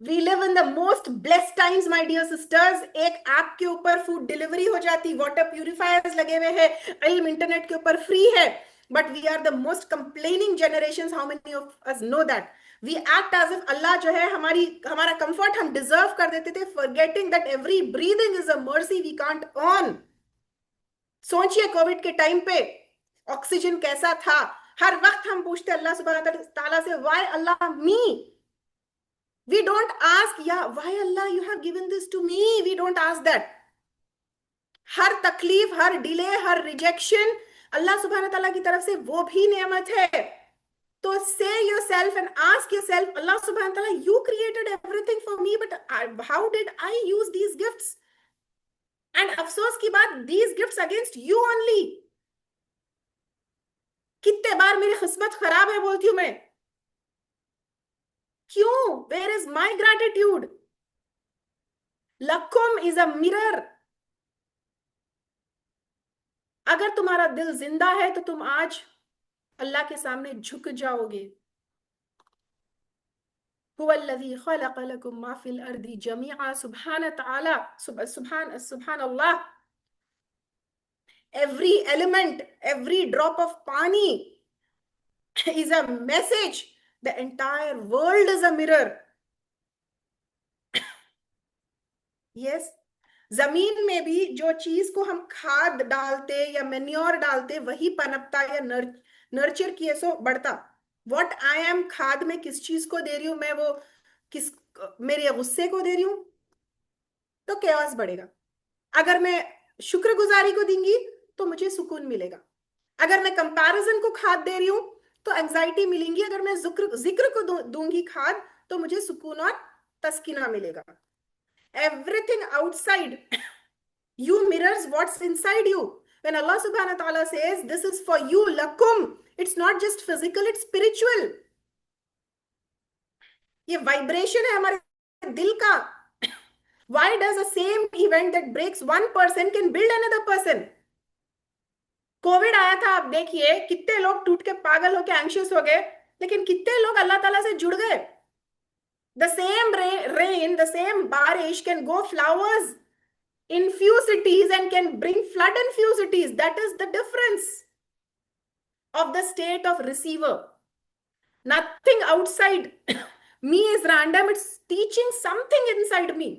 We live in the most blessed times, my dear sisters. एक app के ऊपर food delivery हो जाती, water purifiers लगे हुए हैं, इल्म internet के ऊपर फ्री है, but we are the most complaining generation. How many of us know that? We act as if Allah जो है हमारा कंफर्ट हम डिजर्व कर देते थे, forgetting that every breathing is a mercy we can't earn. सोचिए Covid के time पे ऑक्सीजन कैसा था। हर वक्त हम पूछते अल्लाह सुब्हान तआला से, why Allah me? We don't ask, yeah, why Allah you have given this to me? We don't ask that. हर तकलीफ, हर डिले, हर रिजेक्शन अल्लाह सुब्हान तआला की तरफ से वो भी नेमत है। तो say yourself and ask yourself, Allah subhanahu wa ta'ala, you created everything for me, but how did I use these gifts? And अफसोस की बात, these gifts against you only. कितने बार मेरी किस्मत खराब है बोलती हूं मैं, क्यों? Where is my gratitude? लकुम is a mirror. अगर तुम्हारा दिल जिंदा है तो तुम आज अल्लाह के सामने झुक जाओगे। हुवल्लज़ी खलक़ लकुम मा फिल अर्दी जमीआ, सुब्हान तआला, सुब्हान सुब्हान अल्लाह। Every element, every drop of pani is a message. The entire world is a mirror. Yes. जमीन में भी जो चीज को हम खाद डालते या मेन्योर डालते वही पनपता या नर्चर किए सो बढ़ता। व्हाट आई एम, खाद में किस चीज को दे रही हूं मैं, वो किस मेरे गुस्से को दे रही हूं, तो केओस बढ़ेगा। अगर मैं शुक्रगुजारी को दूंगी तो मुझे सुकून मिलेगा। अगर मैं कंपैरिजन को खाद दे रही हूं तो एंजाइटी मिलेंगी। अगर मैं जिक्र को दूंगी खाद तो मुझे सुकून और तस्कीना मिलेगा। Everything outside you mirrors what's inside you. When Allah subhanahu wa ta'ala says this is for you, lakum, it's not just physical, it's spiritual. ये वाइब्रेशन है हमारे दिल का। Why does a same event that breaks one person can build another person? Covid आया था, आप देखिए कितने लोग टूट के पागल होके एंशियस हो गए, लेकिन कितने लोग अल्लाह ताला से जुड़ गए। The same rain, the same बारिश can go flowers in few cities and can bring flood in few cities. That is the difference of the state of receiver. Nothing outside me is random. It's teaching something inside me.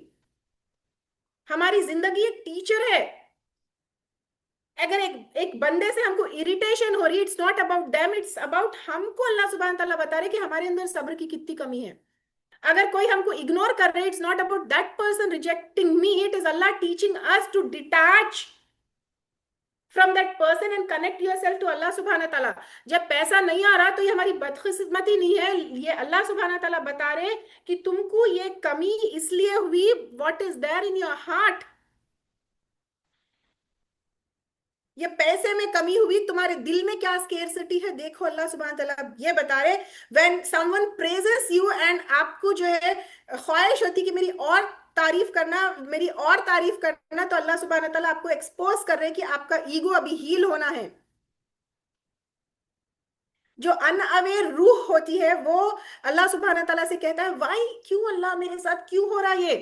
हमारी जिंदगी एक teacher है। अगर एक बंदे से हमको irritation हो रही है, it's not about them, it's about हमको अल्लाह सुब्हान तआला बता रहे कि हमारे अंदर सब्र की कितनी कमी है। अगर कोई हमको इग्नोर कर रहे, it's not about that person rejecting me, it is Allah teaching us to detach from that person and connect your yourself to सुबहाना ताला। जब पैसा नहीं आ रहा तो ये हमारी बदकिस्मती नहीं है, ये अल्लाह सुबहाना ताला बता रहे कि तुमको ये कमी इसलिए हुई, what is there in your heart. ये पैसे में कमी हुई, तुम्हारे दिल में क्या स्केर्सिटी है देखो, अल्लाह सुब्हान तआला ये बता रहे। When someone praises you and आपको जो है ख्वाहिश होती कि मेरी और तारीफ करना, मेरी और तारीफ करना, तो अल्लाह सुब्हान तआला आपको एक्सपोज कर रहे हैं कि आपका ईगो अभी हील होना है। जो अनअवेयर रूह होती है वो अल्लाह सुब्हान तआला से कहता है वाई, क्यों अल्लाह मेरे साथ क्यों हो रहा है ये।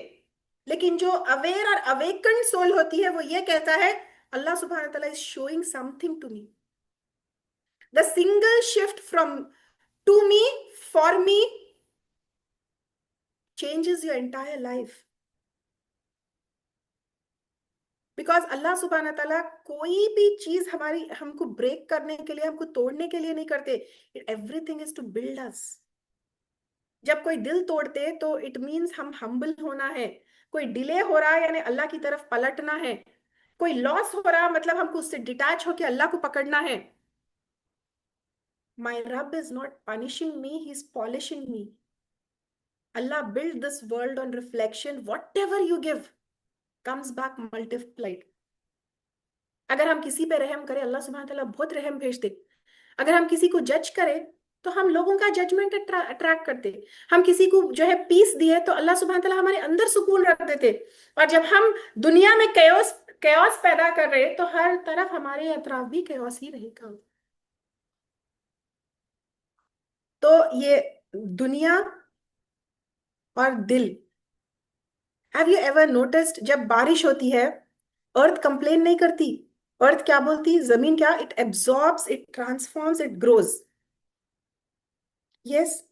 लेकिन जो अवेयर और अवेकन्ड सोल होती है वो ये कहता है अल्लाह सुब्हान तआला is showing something to me. The single shift from to me, for me, changes your entire life. Because Allah सुब्हाना ताला कोई भी चीज हमारी हमको ब्रेक करने के लिए, हमको तोड़ने के लिए नहीं करते। एवरीथिंग इज टू बिल्ड अस। जब कोई दिल तोड़ते तो इट मीन्स हम हम्बल होना है। कोई डिले हो रहा है यानी अल्लाह की तरफ पलटना है। कोई लॉस हो रहा मतलब हमको उससे डिटैच होकर अल्लाह को पकड़ना है। माई रब is not punishing me, he is polishing me. Allah built this world on reflection. Whatever you give comes back multiplied. अगर हम किसी पे रहम करें, अल्लाह सुब्हान तआला बहुत रहम भेज दे। अगर हम किसी को जज करें तो हम लोगों का जजमेंट अट्रैक्ट करते। हम किसी को जो है पीस दिए तो अल्लाह सुब्हान तआला हमारे अंदर सुकून रख देते। और जब हम दुनिया में कैओस कैओस पैदा कर रहे तो हर तरफ हमारे अतराफ भी कैओस ही रहेगा। तो ये दुनिया और दिल, हैव यू एवर नोटिस्ड जब बारिश होती है अर्थ कंप्लेन नहीं करती। अर्थ क्या बोलती, जमीन क्या, it absorbs, it transforms, it grows. Yes,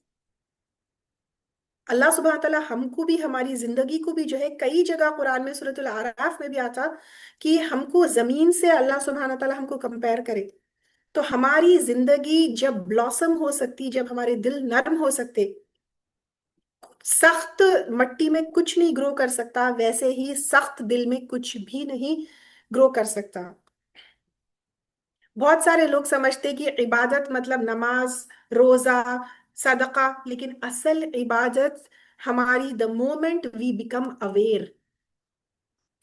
Allah सुब्हान तआला हमको भी, हमारी जिंदगी को भी जो है कई जगह कुरान में सूरतुल आराफ में भी आता कि हमको जमीन से अल्लाह सुब्हान तआला हमको कंपेयर करे। तो हमारी जिंदगी जब ब्लॉसम हो सकती, जब हमारे दिल नरम हो सकते, सख्त मट्टी में कुछ नहीं ग्रो कर सकता, वैसे ही सख्त दिल में कुछ भी नहीं ग्रो कर सकता। बहुत सारे लोग समझते कि इबादत मतलब नमाज, रोजा, सदका, लेकिन असल इबादत हमारी the moment we become aware,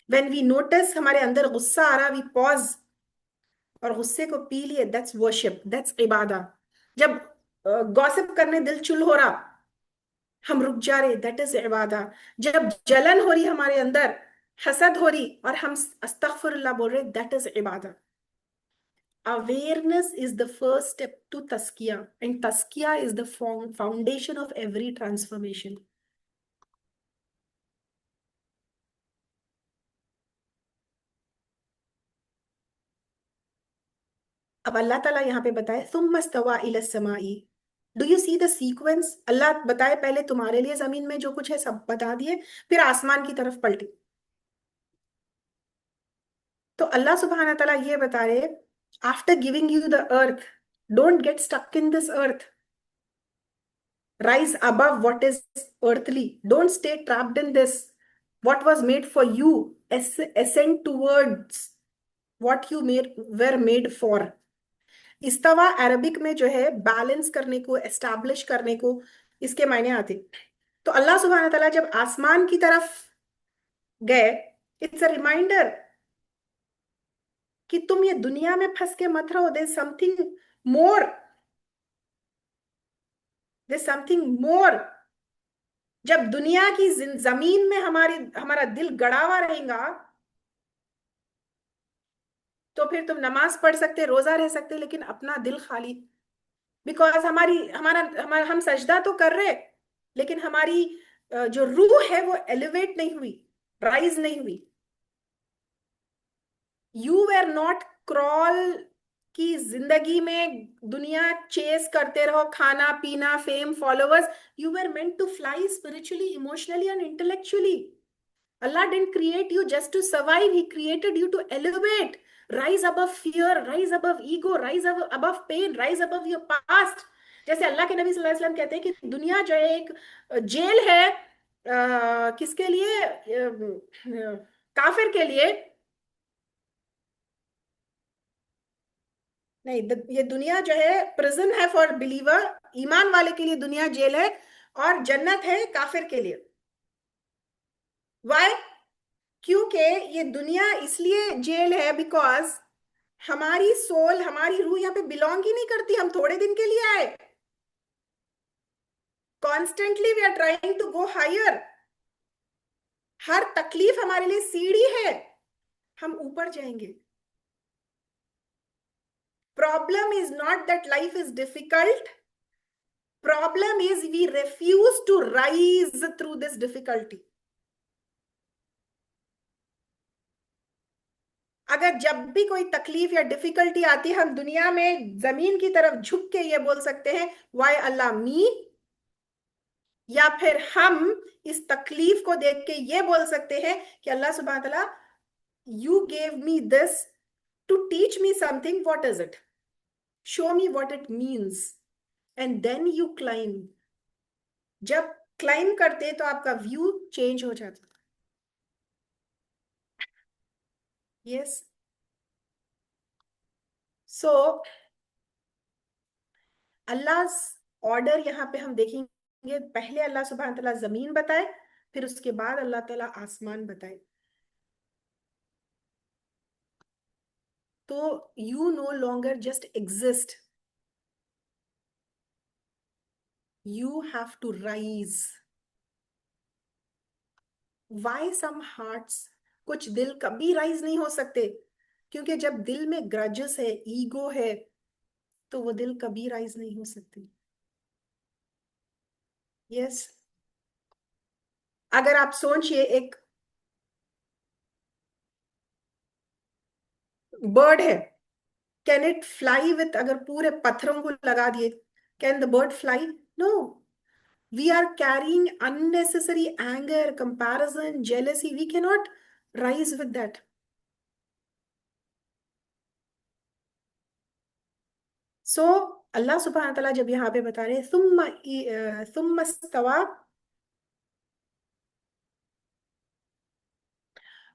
when we notice हमारे अंदर गुस्सा आ रहा, वी पॉज और गुस्से को पी लिए, दैट्स वर्शिप, दैट्स इबादा। जब गॉसिप करने दिल चुल हो रहा, हम रुक जा रहे, दैट इज इबादा। जब जलन हो रही हमारे अंदर, हसद हो रही और हम अस्तगफिरुल्लाह बोल रहे, दैट इज इबादा। Awareness is the first step to taskiya, and taskiya is the foundation of every transformation. अब अल्लाह ताला यहाँ पे बताए सुम्मा इस्तवा इला समाई। Do you see the sequence? Allah बताए पहले तुम्हारे लिए जमीन में जो कुछ है सब बता दिए, फिर आसमान की तरफ पलटी। तो अल्लाह सुब्हाना ताला ये बता रहे, after giving you the earth, don't get stuck in this earth, rise above what is earthly, don't stay trapped in this. What was made for you, ascend towards what you made were made for. इस्तवा Arabic में जो है balance करने को, establish करने को, इसके मायने आते। तो अल्लाह सुब्हान तआला जब आसमान की तरफ गए, इट्स अ रिमाइंडर कि तुम ये दुनिया में फंस के मत रहो, there something more, there something more. जब दुनिया की जमीन में हमारा दिल गड़ा हुआ रहेगा तो फिर तुम नमाज पढ़ सकते, रोजा रह सकते, लेकिन अपना दिल खाली। बिकॉज हमारी हमारा हमारा हम सजदा तो कर रहे, लेकिन हमारी जो रूह है वो एलिवेट नहीं हुई, राइज नहीं हुई। यू वेर नॉट क्रॉल की जिंदगी में दुनिया चेस करते रहो, खाना पीना, fame, followers. You were meant to fly spiritually, emotionally and intellectually. Allah didn't create you just to survive. He created you to elevate, rise above fear, rise above ego, rise above pain, rise above your past. जैसे अल्लाह के नबी सल्लल्लाहु अलैहि वसल्लम कहते हैं कि दुनिया जो है एक जेल है, किसके लिए? काफिर के लिए। नहीं, ये दुनिया जो है प्रिजन है फॉर बिलीवर, ईमान वाले के लिए दुनिया जेल है, और जन्नत है काफिर के लिए। वाई? क्योंकि ये दुनिया इसलिए जेल है बिकॉज हमारी सोल, हमारी रूह यहाँ पे बिलोंग ही नहीं करती, हम थोड़े दिन के लिए आए। Constantly we are trying to go higher. हर तकलीफ हमारे लिए सीढ़ी है, हम ऊपर जाएंगे। Problem is not that life is difficult, problem is we refuse to rise through this difficulty. अगर जब भी कोई तकलीफ या डिफिकल्टी आती है, हम दुनिया में जमीन की तरफ झुक के ये बोल सकते हैं, वाई अल्लाह मी। या फिर हम इस तकलीफ को देख के ये बोल सकते हैं कि अल्लाह सुब्हान तआला, you gave me this to teach me something, what is it, show me what it means, and then you climb. जब क्लाइम करते तो आपका व्यू चेंज हो जाता। यस। सो अल्लाह ऑर्डर यहाँ पे हम देखेंगे, पहले अल्लाह सुब्हान तआला जमीन बताए, फिर उसके बाद अल्लाह ताला आसमान बताए। तो you no longer just exist, you have to rise. Why some hearts, कुछ दिल कभी राइज नहीं हो सकते, क्योंकि जब दिल में ग्रजेस है, ईगो है, तो वो दिल कभी राइज नहीं हो सकती। यस। अगर आप सोचिए, एक बर्ड है, कैन इट फ्लाई विथ, अगर पूरे पत्थरों को लगा दिए, can the bird fly? No. We are carrying unnecessary anger, comparison, jealousy. We cannot rise with that. So अल्लाह सुब्हान तआला जब यहाँ पे बता रहे सुम्मा इस्तवा,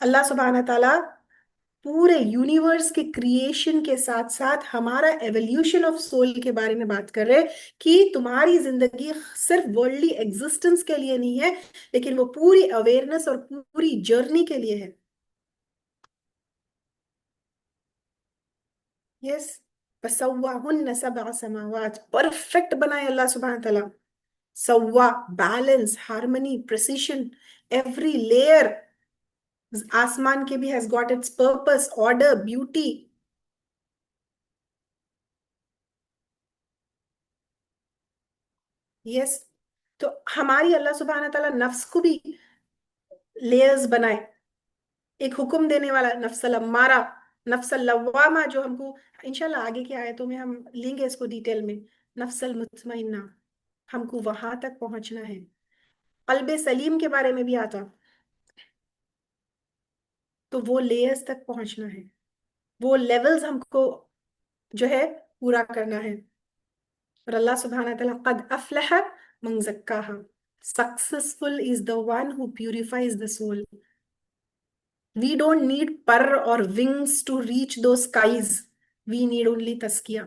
अल्लाह सुब्हान तआला पूरे यूनिवर्स के क्रिएशन के साथ साथ हमारा एवोल्यूशन ऑफ सोल के बारे में बात कर रहे हैं, कि तुम्हारी जिंदगी सिर्फ वर्ल्डली एग्जिस्टेंस के लिए नहीं है, लेकिन वो पूरी अवेयरनेस और पूरी जर्नी के लिए है। यस। फसव्वाहुन्न सबअ समावात, परफेक्ट बनाए अल्लाह सुब्हान तआला। सव्वा, balance, harmony, precision, every layer. आसमान के भी has got its purpose, order, beauty. Yes. तो हमारी अल्लाह सुब्हान तआला नफ्स को भी लेयर्स बनाए। एक हुक्म देने वाला नफ्सल अम्मारा, नफ्सल लव्वामा, जो हमको इंशाल्लाह आगे की आयतों में हम लेंगे इसको डिटेल में। नफ्सल मुतमइन्ना, हमको वहां तक पहुंचना है। कल्बे सलीम के बारे में भी आता, तो वो लेयर्स तक पहुंचना है, वो लेवल्स हमको जो है पूरा करना है। और अल्लाह सुब्हान तआला, कद अफलह मन ज़क्काहा, successful is the one who purifies the soul. We don't need पर or wings to reach those skies. We need only तस्किया.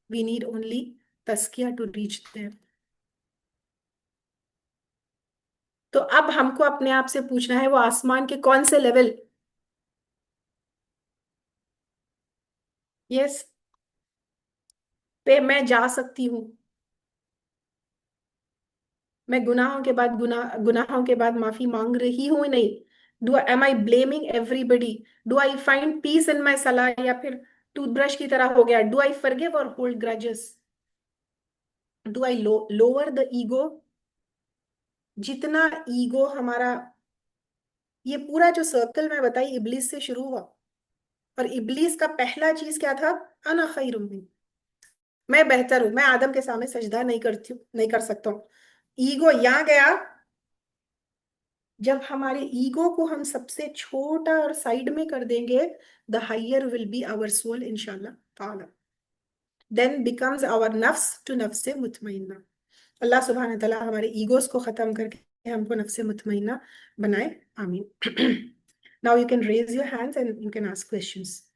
We need only तस्किया to reach there. तो अब हमको अपने आप से पूछना है, वो आसमान के कौन से लेवल? यस, पे मैं जा सकती हूँ। मैं गुनाहों के बाद गुनाहों के बाद माफी मांग रही हूँ, नहीं। Do am I blaming everybody? Do I find peace in my सलाह, या फिर टूथब्रश की तरह हो गया? डू आई फॉरगिव और hold grudges? Do I lower the ego? जितना ईगो हमारा, ये पूरा जो सर्कल मैं बताई इबलीस से शुरू हुआ, और इबलीस का पहला चीज क्या था? अना खैरुम मिन, मैं बेहतर हूं, मैं आदम के सामने सजदा नहीं करती हूँ, नहीं कर सकता हूँ। ईगो यहाँ गया। जब हमारे ईगो को हम सबसे छोटा और साइड में कर देंगे, the higher will be our soul इंशाल्लाह ताला, देन बिकम्स आवर नफ्स टू नफ्स मुतमइन्ना। अल्लाह सुब्हान तआला हमारे ईगोस को खत्म करके हमको नफ्से मुतमइन्ना बनाए, आमीन। Now you can raise your hands and you can ask questions.